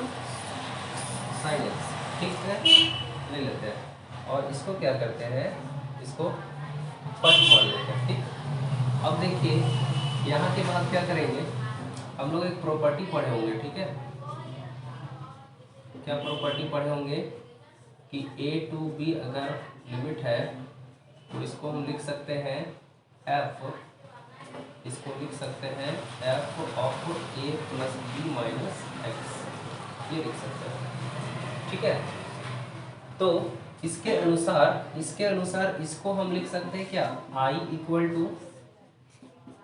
sin x, ठीक है, ले लेते हैं, और इसको क्या करते हैं, इसको फर्स्ट मान लेते हैं, ठीक। अब देखिए यहाँ के बाद क्या करेंगे, हम लोग एक प्रॉपर्टी पढ़े होंगे, ठीक है। क्या प्रॉपर्टी पढ़े होंगे कि a टू b अगर लिमिट है तो इसको हम लिख सकते हैं f, इसको लिख सकते हैं f of a plus b minus x, ये लिख सकते हैं, ठीक है। तो इसके अनुसार इसको हम लिख सकते हैं क्या, i इक्वल टू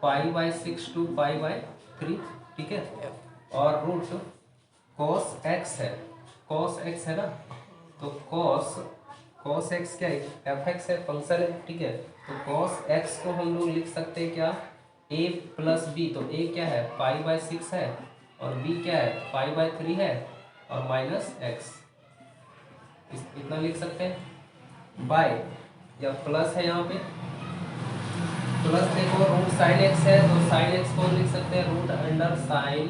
π/6 टू π/3, ठीक है, और रूट cos x है, cos x है ना, तो cos x क्या है, fx है, फंक्शन है, ठीक है। तो cos x को हम लोग लिख सकते हैं क्या, a प्लस b, तो a क्या है π/6 है, और b क्या है π/3 है, और माइनस x, इतना लिख सकते हैं, बाय या प्लस है यहाँ पे, प्लस देखो रूट साइन एक्स है, तो साइन एक्स को लिख सकते हैं root under sine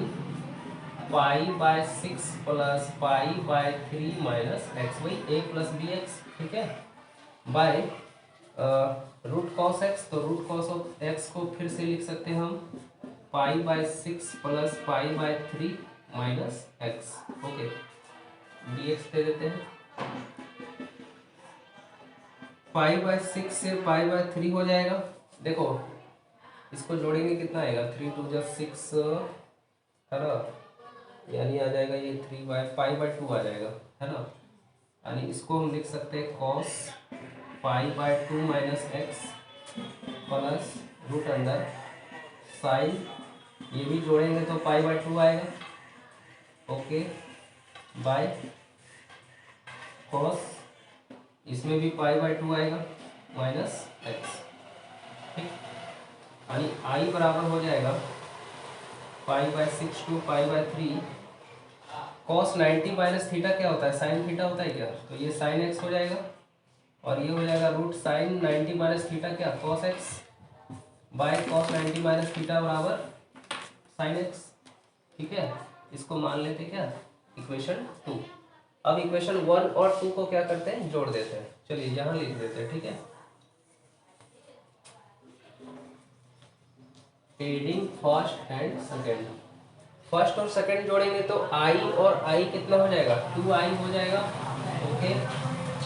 π/6 plus π/3 minus x by a plus b x, ठीक है, बाय रूट कॉस एक्स, तो रूट कॉस ऑफ एक्स को फिर से लिख सकते हैं हम π/6 plus π/3 minus x, okay, d x दे देते हैं, π/6 से π/3 हो जाएगा, देखो इसको जोड़ेंगे कितना आएगा, 3 2 6 है ना, यानी आ जाएगा ये 3/π/2 आ जाएगा, है ना, यानी इसको हम लिख सकते हैं cos π/2 minus x plus root under sine, ये भी जोड़ेंगे तो π/2 आएगा, ओके, बाय cos, इसमें भी π/2 आएगा माइनस एक्स, ठीक, यानी i बराबर हो जाएगा π/6 टू π/3 cos 90 माइनस थीटा क्या होता है, साइन थीटा होता है क्या, तो ये साइन एक्स हो जाएगा, और ये हो जाएगा रूट साइन 90 माइनस थीटा क्या cos x by cos 90 minus theta बराबर साइन एक्स, ठीक है। इसको मान लेते क्या, इक्वेशन 2। अब इक्वेशन 1 और 2 को क्या करते हैं, जोड़ देते हैं, चलिए यहाँ लिख देते हैं, ठीक है। Adding first and second, first और सेकेंड जोड़ेंगे तो i और i कितना हो जाएगा, 2i हो जाएगा, ओके,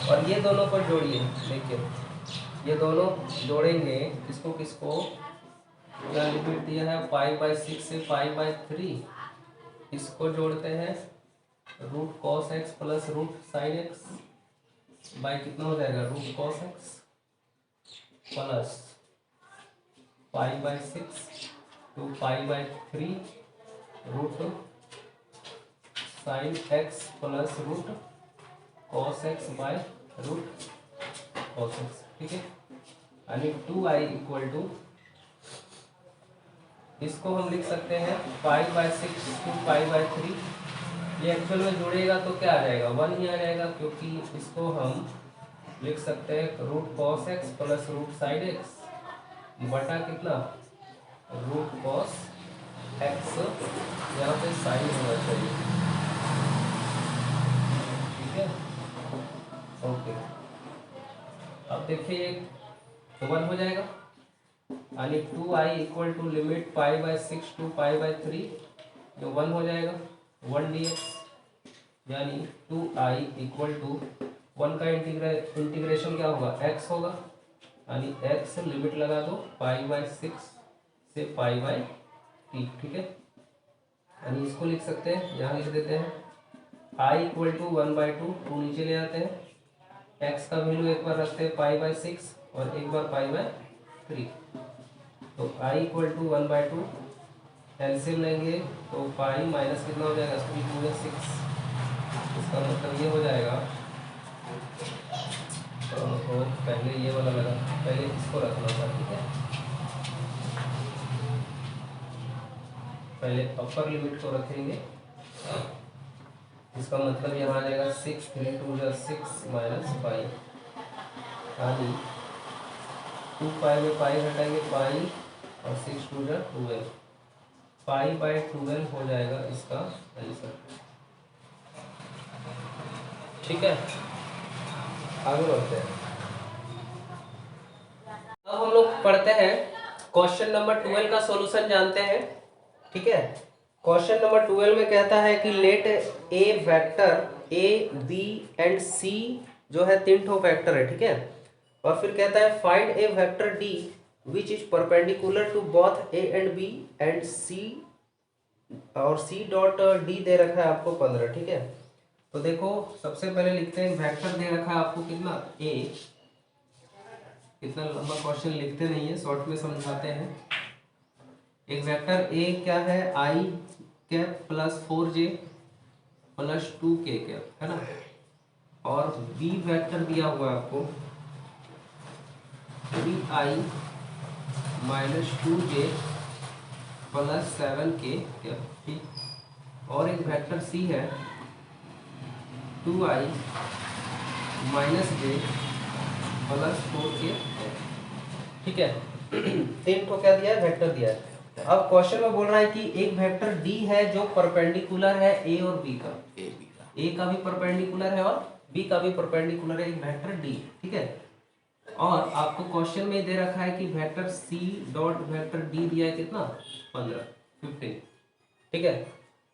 और ये दोनों को जोड़िए, देखिए ये दोनों जोड़ेंगे किसको किसको, क्या लिमिट दिया है π/6 से π/3, इसको जोड़ते हैं root cos x plus root sine x by कितना हो जाएगा, root cos x plus π/6 to π/3 root sine x plus root cos x by root cos x, ठीक है, यानी 2i इक्वल टू, इसको हम लिख सकते हैं π/6 टू π/3, ये एक्चुअल में जुड़ेगा तो क्या आ जाएगा, 1 ही आ जाएगा, क्योंकि इसको हम लिख सकते हैं root cos x plus root sine x बटा कितना, रूट cos x, यहाँ पे साइन होना चाहिए, ठीक है, ओके। अब देखिए 1 हो जाएगा, यानी 2i equal to limit π/6 to π/3 जो 1 हो जाएगा 1 dx, यानी 2i इक्वल टू 1 का इंटीग्रेशन क्या होगा x होगा, यानी x लिमिट लगा दो π/6 से π/3, ठीक है। यानी इसको लिख सकते हैं, यहाँ लिख देते हैं i इक्वल टू 1/2, 2 नीचे ले आते हैं, x का वैल्यू एक बार रखते हैं π/6 और एक बार π/3, तो i इक्वल टू 1/2 एलसीएम लेंगे तो पाई माइनस कितना हो जाएगा 3 2 6, इसका मतलब ये हो जाएगा, और पहले ये वाला लगा, पहले इसको रखना था, ठीक है। पहले अपर लिमिट को रखेंगे, इसका मतलब यहाँ आ जाएगा 6 3 2 6 माइनस पाई, यानी 2 पाई में पाई हटाएंगे पाई और 6 2 12, π/12 हो जाएगा इसका आंसर, ठीक है। आगे बढ़ते हैं। अब हम लोग पढ़ते हैं क्वेश्चन नंबर 12 का सॉल्यूशन जानते हैं, ठीक है। क्वेश्चन नंबर 12 में कहता है कि let a vector a b and c जो है 3 ठो वेक्टर है, ठीक है। और फिर कहता है find a vector d which is perpendicular to both a and b and c, और सी डॉट डी दे रखा है आपको 15, ठीक है। तो देखो सबसे पहले लिखते हैं वेक्टर दे रखा है आपको कितना ए, इतना लंबा क्वेश्चन लिखते नहीं है, शॉर्ट में समझाते हैं। एक वेक्टर ए क्या है i cap plus 4j plus 2k cap, है ना। और बी वेक्टर दिया हुआ है आपको 3i minus 2j plus 7k cap, ठीक। और एक वेक्टर सी है 2i minus j plus 4k, ठीक है। 3 को क्या दिया है वेक्टर दिया है। अब क्वेश्चन में बोल रहा है कि एक वेक्टर डी है जो परपेंडिकुलर है ए और बी का, ए का भी परपेंडिकुलर है और बी का भी परपेंडिकुलर है, एक वेक्टर डी, ठीक है। और आपको क्वेश्चन में दे रखा है कि vector C dot vector D दिया है कितना 15 ठीक है।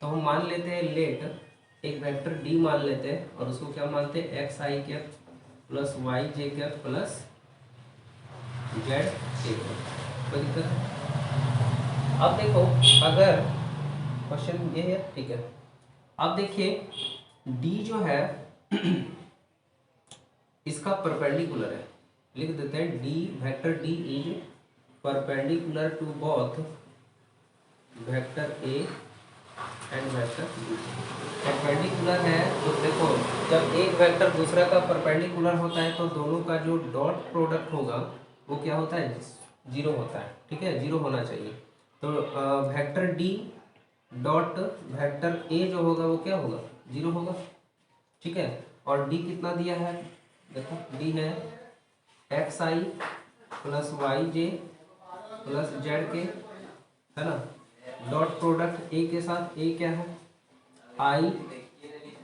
तो हम मान लेते हैं लेट एक वेक्टर डी मान लेते हैं और उसको क्या मानते हैं एक्स आई कैप प्लस वाई जे कैप प्लस जेड के कैप, कोई दिक्कत है। अब देखो अगर क्वेश्चन ये है, ठीक है। अब देखिए डी जो है इसका परपेंडिकुलर है, लिख देते हैं D vector D is perpendicular to both vector A and vector B. Perpendicular है तो देखो जब एक वेक्टर दूसरा का परपेंडिकुलर होता है तो दोनों का जो डॉट प्रोडक्ट होगा वो क्या होता है 0 होता है, ठीक है, 0 होना चाहिए। तो vector D dot vector A जो होगा वो क्या होगा 0 होगा, ठीक है। और डी कितना दिया है देखो, डी है x i plus y j plus z के, है ना। डॉट प्रोडक्ट ए के साथ ए क्या है i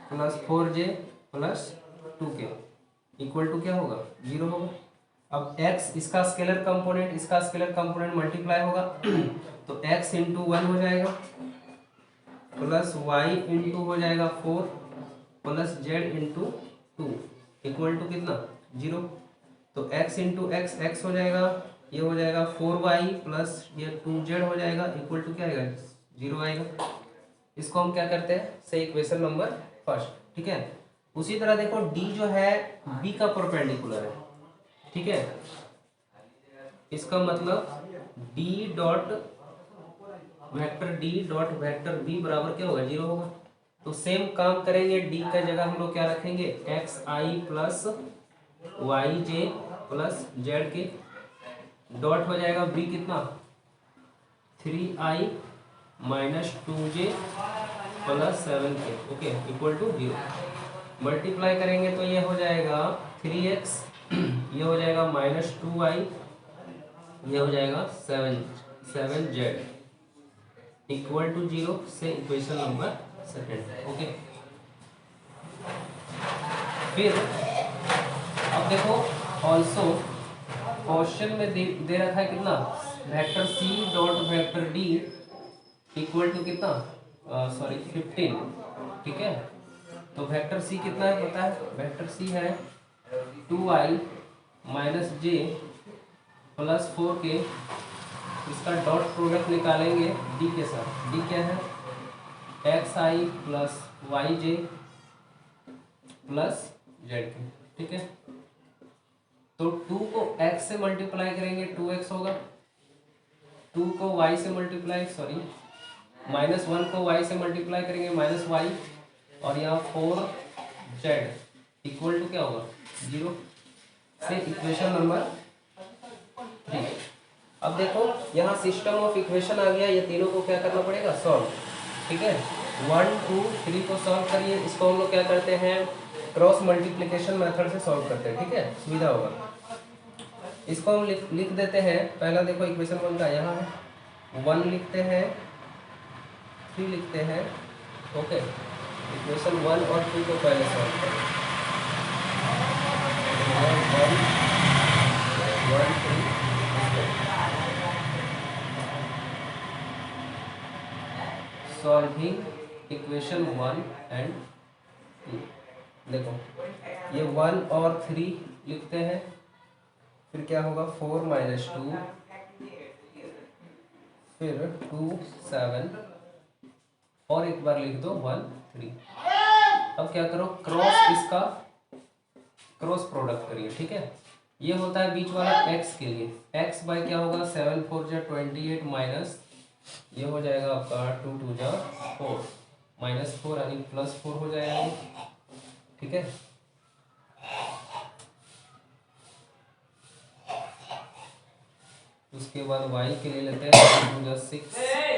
plus 4j plus 2k equal to क्या होगा 0 होगा। अब x इसका स्केलर कंपोनेंट इसका स्केलर कंपोनेंट मल्टीप्लाई होगा तो x इंटू 1 हो जाएगा प्लस y इंटू हो जाएगा 4 plus z into 2 equal to कितना 0। तो x इंटू x हो जाएगा, ये हो जाएगा 4y प्लस ये 2z हो जाएगा इक्वल टू क्या आएगा 0 आएगा। इसको हम क्या करते हैं से इक्वेशन नंबर फर्स्ट, ठीक है। उसी तरह देखो d जो है b का परपेंडिकुलर है, ठीक है। इसका मतलब d डॉट वेक्टर b बराबर क्या होगा 0 होगा। तो सेम काम करेंगे, d का जगह हम लोग क्या रखेंगे x i plus y j plus z k, dot हो जाएगा b कितना 3i minus 2j plus 7k, okay equal to 0। Multiply करेंगे तो ये हो जाएगा 3x, ये हो जाएगा माइनस 2i, ये हो जाएगा 7z इक्वल टू 0 से इक्वेशन नंबर सेकेंड, ओके। फिर अब देखो ऑल्सो क्वेश्चन में दे रखा है कितना vector C dot vector D equal to कितना, सॉरी 15, ठीक है। तो वेक्टर सी कितना है पता है, वेक्टर सी है 2i माइनस जे प्लस 4k, इसका डॉट प्रोडक्ट निकालेंगे डी के साथ। डी क्या है, x i plus y j plus z के, ठीक है। तो 2 को x से मल्टीप्लाई करेंगे 2x होगा, 2 को y से मल्टीप्लाई, सॉरी -1 को y से मल्टीप्लाई करेंगे -y, और यहाँ 4z इक्वल टू क्या होगा 0 से इक्वेशन नंबर 3। अब देखो यहाँ सिस्टम ऑफ इक्वेशन आ गया, ये तीनों को क्या करना पड़ेगा, सॉल्व, ठीक है। 1 2 3 को सॉल्व करिए, इसको हम लोग क्या करते हैं, क्रॉस मल्टीप्लिकेशन मेथड से सॉल्व करते हैं, ठीक है, सुविधा होगा। इसको हम लिख देते हैं, पहला देखो इक्वेशन 1 का यहाँ है, 1 लिखते हैं, 3 लिखते हैं, ओके। इक्वेशन 1 और 2 को पहले सॉल्व करें, 1 3 सॉल्विंग इक्वेशन 1 एंड 2। देखो ये 1 और 3 लिखते हैं, फिर क्या होगा 4 माइनस 2, फिर 2 7, और एक बार लिख दो 1 3। अब क्या करो, क्रॉस, इसका क्रॉस प्रोडक्ट करिए, ठीक है। ये होता है बीच वाला x के लिए, x बाय क्या होगा 7 4 जा 28 माइनस ये हो जाएगा आपका 2 2 जा 4 माइनस 4 यानी प्लस 4 हो जाएगा, ठीक है। उसके बाद y के लिए लेते हैं 2 जा 6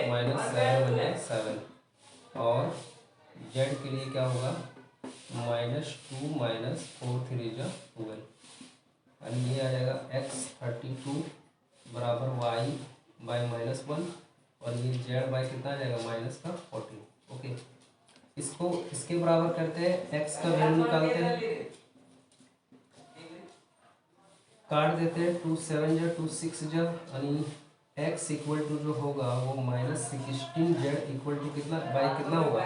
माइनस 7 हो जाए 7, और z के लिए क्या होगा -2 माइनस 4 3 जा 12, यानी ये आ जाएगा x 32 बराबर y बाय -1, और ये z बाय कितना आ जाएगा माइनस का 14, ओके। इसको इसके बराबर करते हैं, x का वैल्यू निकालते हैं, काट देते हैं, 2 7 जा 2 6 जा, यानी x इक्वल टू जो होगा वो -16 z इक्वल टू कितना बाई कितना होगा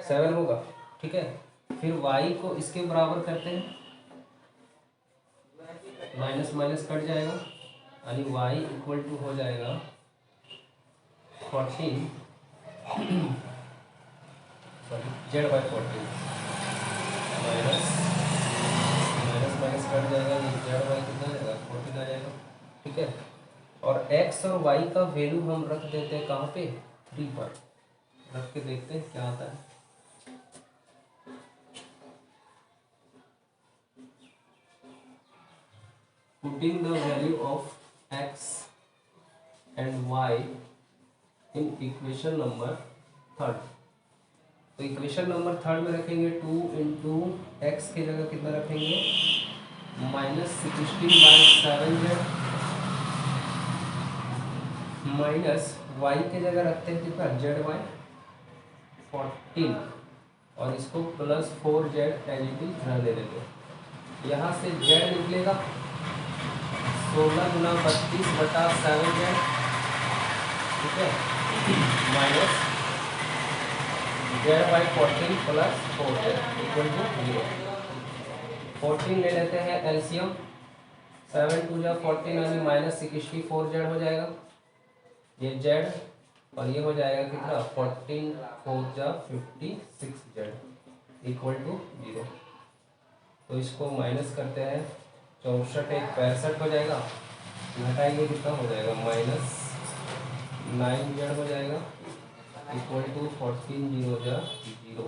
7 होगा, ठीक है। फिर y को इसके बराबर करते हैं, माइनस माइनस कट जाएगा, यानी y इक्वल टू हो जाएगा 14 sorry z by 14 minus minus minus cut जाएगा, ये z बाई कितना जाएगा 14 आ जाएगा, ठीक है। और x और y का वैल्यू हम रख देते हैं कहाँ पे 3 पर, रख के देखते हैं क्या आता है। Putting the value of x and y in equation number 3, तो इक्वेशन नंबर 3 में रखेंगे 2 इंटू एक्स की जगह कितना रखेंगे -16/7z माइनस वाई की जगह रखते हैं कितना जेड वाई 14, और इसको +4z एज इट इज रहने देते हैं। यहाँ से z निकलेगा 16 गुना 32/7z, ठीक है, minus z by 14 plus 4z equal to 0। 14 ले लेते हैं एलसीएम, 7 2 जा 14 यानी -64z हो जाएगा, ये z, और ये हो जाएगा कितना 14 4 जा 56z इक्वल टू 0। तो इसको माइनस करते हैं, 64 एक 65 हो जाएगा, घटाएंगे कितना हो जाएगा -9z हो जाएगा इक्वल टू 14 0 जा 0।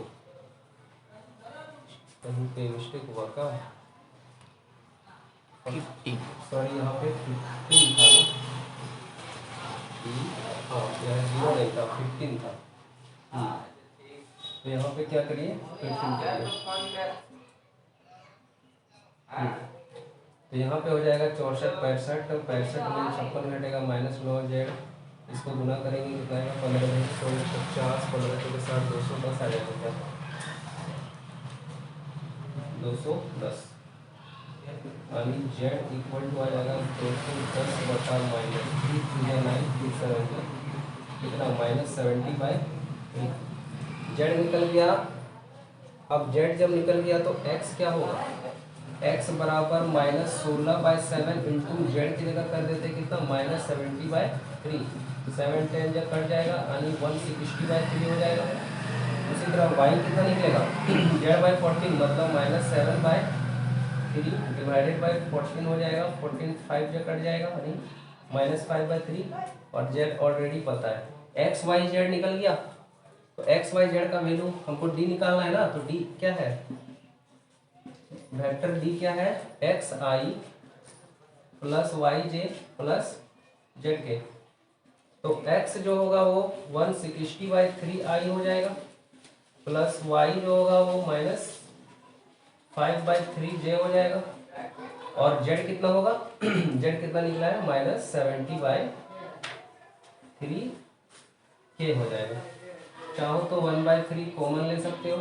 कहीं पे मिस्टेक हुआ का 50, सॉरी यहाँ पे 15 था ना, हाँ यहाँ 0 नहीं था 15 था, तो यहाँ पे क्या करिए 15 करिए, तो यहाँ पे हो जाएगा 64 65, तो 65 में 56 घटेगा -9z, इसको गुना करेंगे कितना आएगा 15 50 15 के साथ 210 आ जाएगा, क्या 210, यानी जेड इक्वल टू आ जाएगा 210 बटा -3 3 7 कितना -70/3। जेड निकल गया। अब जेड जब निकल गया तो एक्स क्या होगा, एक्स बराबर -16/7 इंटू जेड की जगह कर देते कितना -70/3। 7 10 जब कट जाएगा यानी 160/3 हो जाएगा। उसी तरह वाई कितना निकलेगा जेड/14 मतलब -7/3 डिवाइडेड बाई 14 हो जाएगा। 14 5 जब कट जाएगा यानी -5/3 और जेड ऑलरेडी पता है। एक्स वाई जेड निकल गया तो एक्स वाई जेड का वैल्यू हमको डी निकालना है ना, तो डी क्या है, वेक्टर डी क्या है x i plus y j plus z के। तो x जो होगा वो 160/3 आई हो जाएगा प्लस y जो होगा वो -5/3 जे हो जाएगा और z कितना होगा z कितना निकला है -70/3 के हो जाएगा। चाहो तो 1/3 कॉमन ले सकते हो,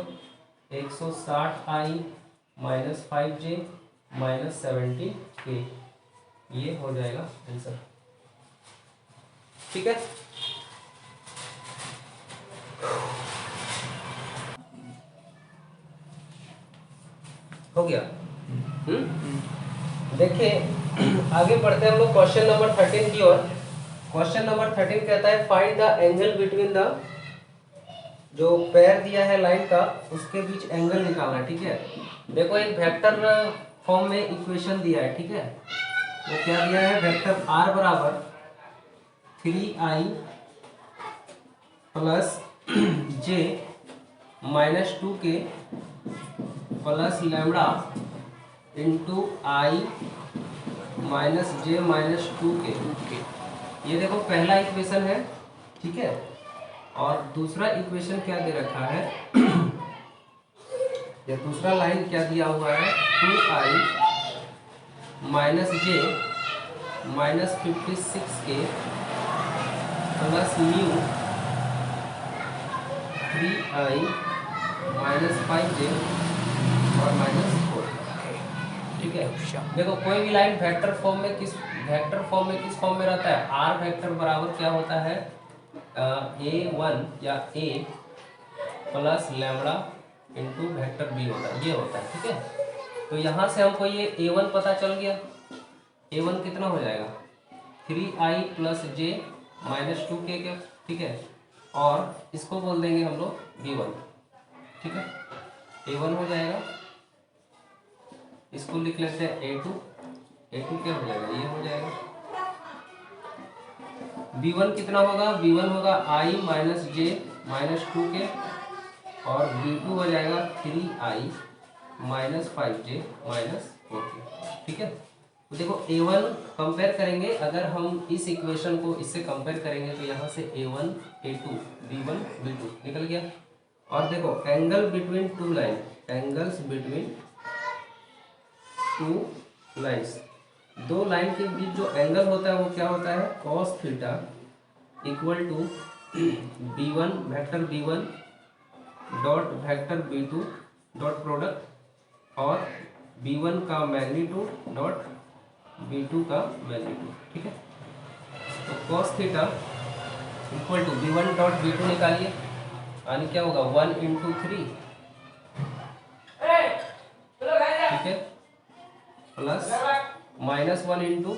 160 आई -5j -70 के, ये हो जाएगा आंसर। ठीक है, हो गया। देखिए आगे बढ़ते हैं हम लोग क्वेश्चन नंबर 13 की ओर। क्वेश्चन नंबर 13 कहता है find the angle between the, जो पैर दिया है लाइन का उसके बीच एंगल निकालना है। ठीक है, देखो एक वेक्टर फॉर्म में इक्वेशन दिया है। ठीक है, वो क्या दिया है, वेक्टर r बराबर 3i plus j -2k plus lambda into i -j -2k। ये देखो पहला इक्वेशन है। ठीक है, और दूसरा इक्वेशन क्या दे रखा है ये दूसरा लाइन क्या दिया हुआ है 2i -j -56k plus mu 3i -5j और -4। ठीक है, देखो कोई भी लाइन वेक्टर फॉर्म में किस फॉर्म में रहता है, आर वेक्टर बराबर क्या होता है a1 या a plus lambda into vector B होता है, ये होता है। ठीक है, तो यहाँ से हमको ये a1 पता चल गया। a1 कितना हो जाएगा 3i प्लस j -2k के। ठीक है, और इसको बोल देंगे हम लोग b1। ठीक है, a1 हो जाएगा, इसको लिख लेते हैं a2। a2 क्या हो जाएगा, ये हो जाएगा। b1 कितना होगा, b1 होगा i -j -2k और b2 हो जाएगा 3i -5j -4k। ठीक है, तो देखो a1 कंपेयर करेंगे, अगर हम इस इक्वेशन को इससे कंपेयर करेंगे तो यहाँ से a1 a2 b1 b2 निकल गया। और देखो angle between two line, angles between two lines, दो लाइन के बीच जो एंगल होता है वो क्या होता है cos theta equal to b1 vector b1 dot vector b2 dot product और b1 का मैग्नीट्यूड डॉट b2 का मैग्नीट्यूड। ठीक है, तो cos theta equal to b1 dot b2 निकालिए, यानी क्या होगा 1 इंटू 3। ठीक है, प्लस -1 इंटू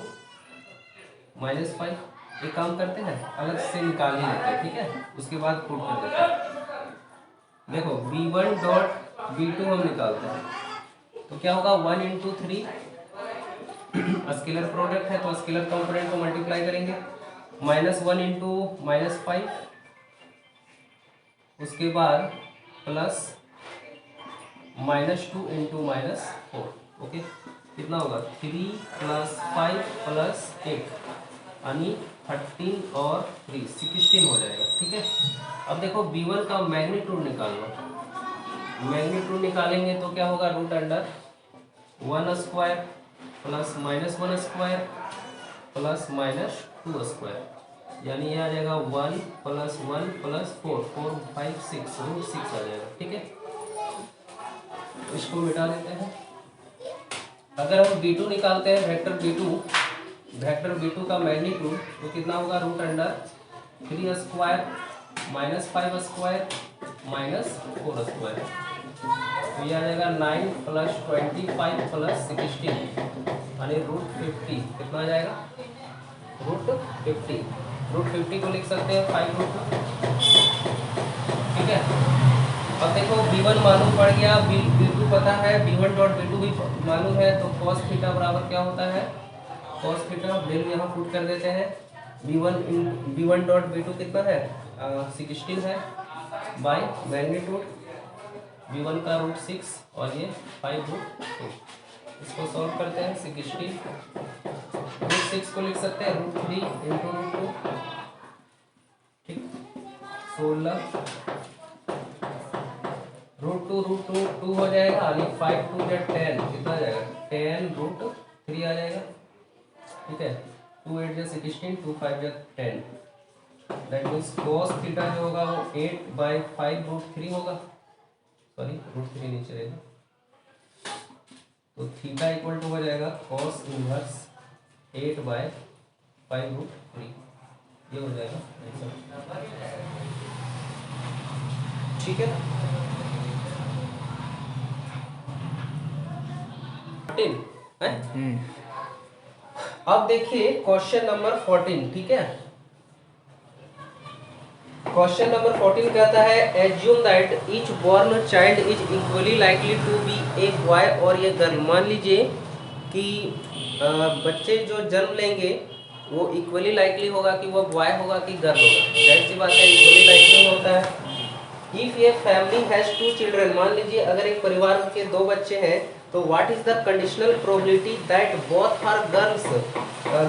-5। एक काम करते हैं अलग से निकाल ही लेते हैं। ठीक है, उसके बाद पुट कर देते हैं। देखो b1 डॉट b2 हम निकालते हैं तो क्या होगा 1 इंटू 3, स्केलर प्रोडक्ट है तो स्केलर कंपोनेंट को मल्टीप्लाई करेंगे, -1 इंटू -5, उसके बाद प्लस -2 इंटू -4। ओके, कितना होगा 3 + 5 + 8 यानी 13 और 3 16 हो जाएगा। ठीक है, अब देखो b1 का मैग्नीट्यूड निकालना, मैग्नीट्यूड निकालेंगे तो क्या होगा √1² प्लस -1² प्लस -2², यानी ये आ जाएगा 1 + 1 + 4 4 5 6 √6 आ जाएगा। ठीक है, इसको मिटा देते हैं। अगर हम B2 निकालते हैं, वेक्टर B2 का मैग्नीट्यूड तो कितना होगा, root under 3 square minus 5 square minus 4 square, तो ये आ जाएगा 9 प्लस 25 प्लस 16 यानी रूट 50, कितना आ जाएगा, रूट 50। रूट 50 को लिख सकते हैं 5 रूट, ठीक है। अब देखो B1 मालूम पड़ गया, B2 पता है, B1 डॉट B2 भी मालूम है, तो cos थीटा बराबर क्या होता है, cos थीटा वैल्यू यहाँ पुट कर देते हैं। B1 डॉट B2 कितना है, 16 है, बाय मैग्नीट्यूड B1 का रूट 6 और ये 5 रूट 2। इसको सॉल्व करते हैं, 16 रूट 6 को लिख सकते हैं रूट 3 इंटू रूट 2, ठीक, 16 रूट 2 हो जाएगा, यानी 5 2 या 10 कितना आ जाएगा, 10 रूट 3 आ जाएगा, ठीक है। 2 8 या 16, 2 5 या 10, दैट मीन्स cos थीटा जो होगा वो 8/5 रूट 3 होगा, सॉरी रूट 3 नहीं चलेगा, तो थीटा इक्वल टू हो जाएगा cos इनवर्स 8/5 रूट 3, ये हो जाएगा आंसर, ठीक है। 14 है। अब देखिए क्वेश्चन नंबर 14, ठीक है। क्वेश्चन नंबर 14 कहता है assume that each born child is equally likely to be a boy और ये गर्ल। मान लीजिए कि बच्चे जो जन्म लेंगे वो इक्वली लाइकली होगा कि वो बॉय होगा कि गर्ल होगा, जाहिर सी बात है इक्वली लाइकली होता है। If a family has 2 children, मान लीजिए अगर एक परिवार के 2 बच्चे हैं, तो what is the conditional probability that both are girls,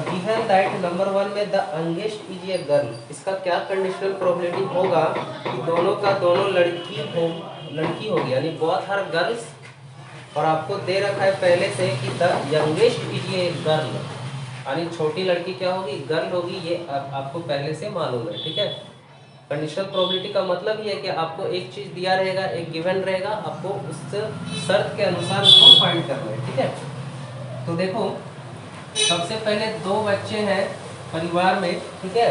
given that number 1 में the youngest is a girl. इसका क्या कंडीशनल प्रोबेबिलिटी होगा कि दोनों का दोनों लड़की होगी, यानी बोथ आर गर्ल्स, और आपको दे रखा है पहले से कि the youngest is a girl, यानी छोटी लड़की क्या होगी, गर्ल होगी, ये आपको पहले से मालूम है, ठीक है। कंडीशनल प्रोबेबिलिटी का मतलब ये है कि आपको एक चीज दिया रहेगा, एक गिवन रहेगा, आपको उस शर्त के अनुसार उसको फाइंड करना है, ठीक है। तो देखो सबसे पहले 2 बच्चे हैं परिवार में, ठीक है,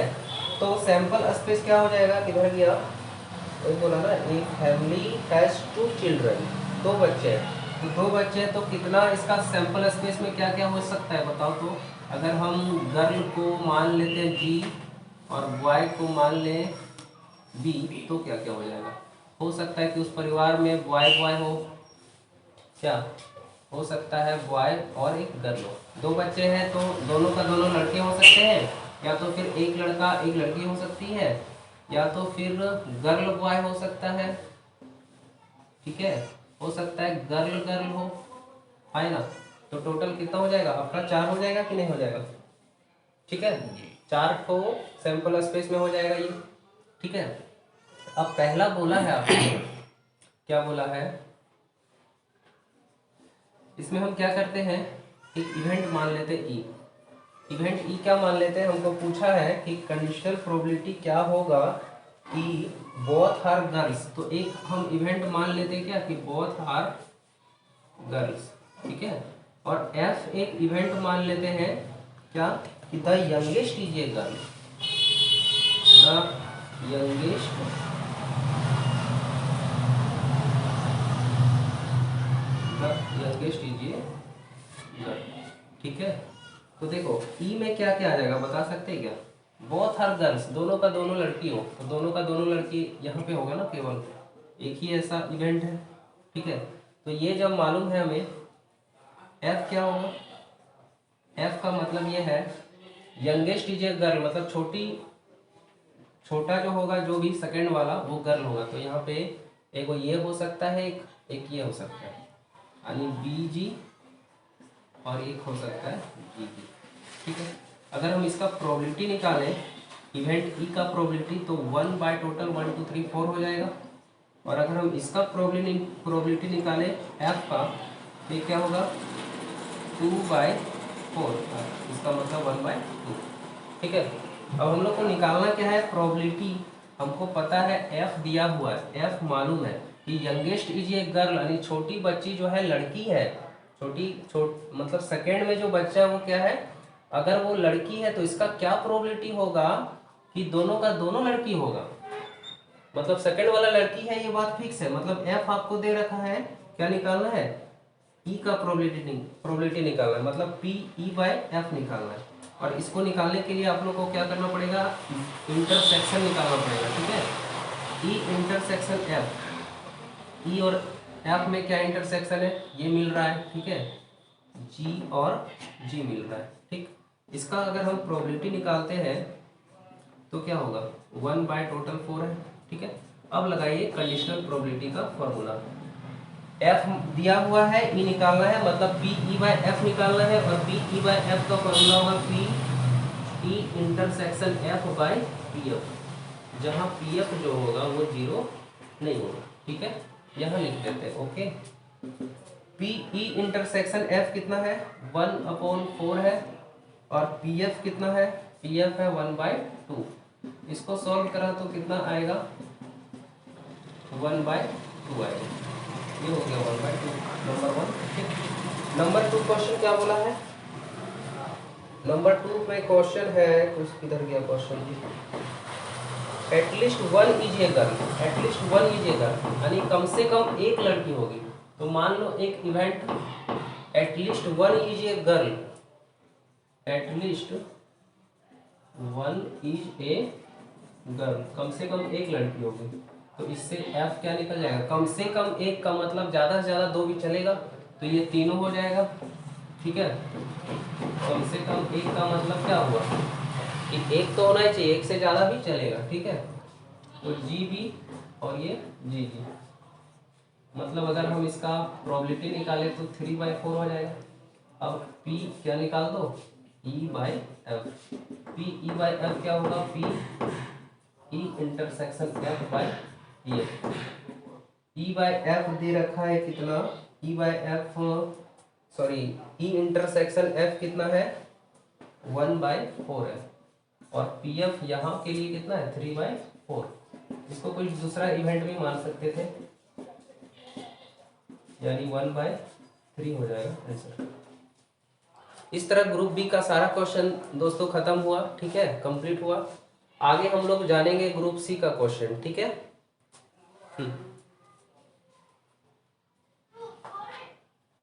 तो सैंपल स्पेस क्या हो जाएगा, किधर गया, वही बोला ना, एक फैमिली हैज 2 चिल्ड्रन, 2 बच्चे हैं, तो 2 बच्चे हैं, तो कितना इसका सैंपल स्पेस में क्या क्या हो सकता है बताओ। तो अगर हम गर्ल को मान लेते हैं G और बॉय को मान लें B, तो क्या क्या हो जाएगा, हो सकता है कि उस परिवार में बॉय हो, क्या हो सकता है, बॉय और एक गर्ल हो। 2 बच्चे हैं तो दोनों का दोनों लड़के हो सकते हैं, या तो फिर एक लड़का एक लड़की हो सकती है, या तो फिर गर्ल बॉय हो सकता है, ठीक है, हो सकता है गर्ल हो, है ना। तो टोटल कितना हो जाएगा आपका, 4 हो जाएगा कि नहीं हो जाएगा, ठीक है, 4 ठो सैंपल स्पेस में हो जाएगा ये, ठीक है। अब पहला बोला है आपको, क्या बोला है, इसमें हम क्या करते हैं, एक इवेंट मान लेते हैं ई, इवेंट ई क्या मान लेते हैं, हमको पूछा है कि कंडीशनल प्रोबेबिलिटी क्या होगा कि बोथ आर गर्ल्स, तो एक हम इवेंट मान लेते हैं क्या कि बोथ आर गर्ल्स, ठीक है, और एफ एक इवेंट मान लेते हैं क्या कि the youngest is a girl, the youngest is a girl, ठीक है। तो देखो ई में क्या क्या आ जाएगा बता सकते हैं क्या, बोथ आर गर्ल्स, दोनों का दोनों लड़की हो, तो दोनों का दोनों लड़की यहाँ पे होगा ना, केवल एक ही ऐसा इवेंट है, ठीक है। तो ये जब मालूम है हमें, एफ क्या होगा, एफ का मतलब ये है यंगेस्ट इज ए गर्ल, मतलब छोटा जो होगा, जो भी सेकंड वाला वो गर्ल होगा, तो यहाँ पे एक ये हो सकता है, एक ये हो सकता है, यानी बी जी, और एक हो सकता है जी जी, ठीक है। अगर हम इसका प्रोबेबिलिटी निकालें, इवेंट ई का प्रोबेबिलिटी, तो 1 बाय टोटल 1 2 3 4 हो जाएगा, और अगर हम इसका प्रोबेबिलिटी निकालें एफ का, तो क्या होगा 2/4, इसका मतलब 1/2, ठीक है। अब हम लोग को निकालना क्या है, प्रोबेबिलिटी, हमको पता है एफ दिया हुआ है, एफ मालूम है कि यंगेस्ट इज ए गर्ल, यानी छोटी बच्ची जो है लड़की है, मतलब सेकेंड में जो बच्चा है वो क्या है, अगर वो लड़की है तो इसका क्या प्रोबेबिलिटी होगा कि दोनों का दोनों लड़की होगा। मतलब सेकेंड वाला लड़की है ये बात फिक्स है, मतलब एफ आपको दे रखा है, क्या निकालना है, ई का प्रोबेबिलिटी निकालना है, मतलब पी ई बाय एफ निकालना है। और इसको निकालने के लिए आप लोग को क्या करना पड़ेगा, इंटरसेक्शन निकालना पड़ेगा, ठीक है। ई इंटरसेक्शन एफ, ई और एफ में क्या इंटरसेक्शन है, ये मिल रहा है, ठीक है, जी और जी मिल रहा है, ठीक। इसका अगर हम प्रोबेबिलिटी निकालते हैं तो क्या होगा, 1 बाय टोटल 4 है, ठीक है। अब लगाइए कंडीशनल प्रोबेबिलिटी का फॉर्मूला। एफ दिया हुआ है, ई निकालना है, मतलब पी ई बाय एफ निकालना है, और पी ई बाय एफ का फॉर्मूला होगा p e intersection f by P F, जहाँ पी एफ जो होगा वो 0 नहीं होगा, ठीक है। यहाँ लिख देते हैं, okay. P e intersection f कितना है, 1/4 है, और पी एफ कितना है, पी एफ है 1/2। इसको सॉल्व करा तो कितना आएगा, 1/2 आएगा, ये हो गया 1/2, नंबर 1, ठीक। नंबर 2 क्वेश्चन क्या बोला है, नंबर 2 में क्वेश्चन है, कुछ किधर गया क्वेश्चन जी, at least one is a girl, at least one is a girl, यानी कम से कम एक लड़की होगी। तो मान लो एक event, at least one is a girl, at least one is a girl, कम से कम एक लड़की होगी। तो इससे एफ क्या निकल जाएगा, कम से कम एक का मतलब ज़्यादा से ज़्यादा 2 भी चलेगा, तो ये तीनों हो जाएगा, ठीक है। कम से कम एक का मतलब क्या हुआ कि एक तो होना ही चाहिए, एक से ज़्यादा भी चलेगा, ठीक है। तो जी भी और ये जी जी, मतलब अगर हम इसका प्रोबेबिलिटी निकालें तो 3/4 हो जाएगा। अब P क्या निकाल दो, E by f, p e by f क्या होगा, p e intersection f by f. E by f दे रखा है कितना, e by f sorry e intersection f कितना है, 1/4 है, और पी एफ यहाँ के लिए कितना है, 3/4। इसको कोई दूसरा इवेंट भी मान सकते थे, यानी 1/3 हो जाएगा आंसर। इस तरह ग्रुप बी का सारा क्वेश्चन दोस्तों खत्म हुआ, ठीक है, कंप्लीट हुआ। आगे हम लोग जानेंगे ग्रुप सी का क्वेश्चन, ठीक है।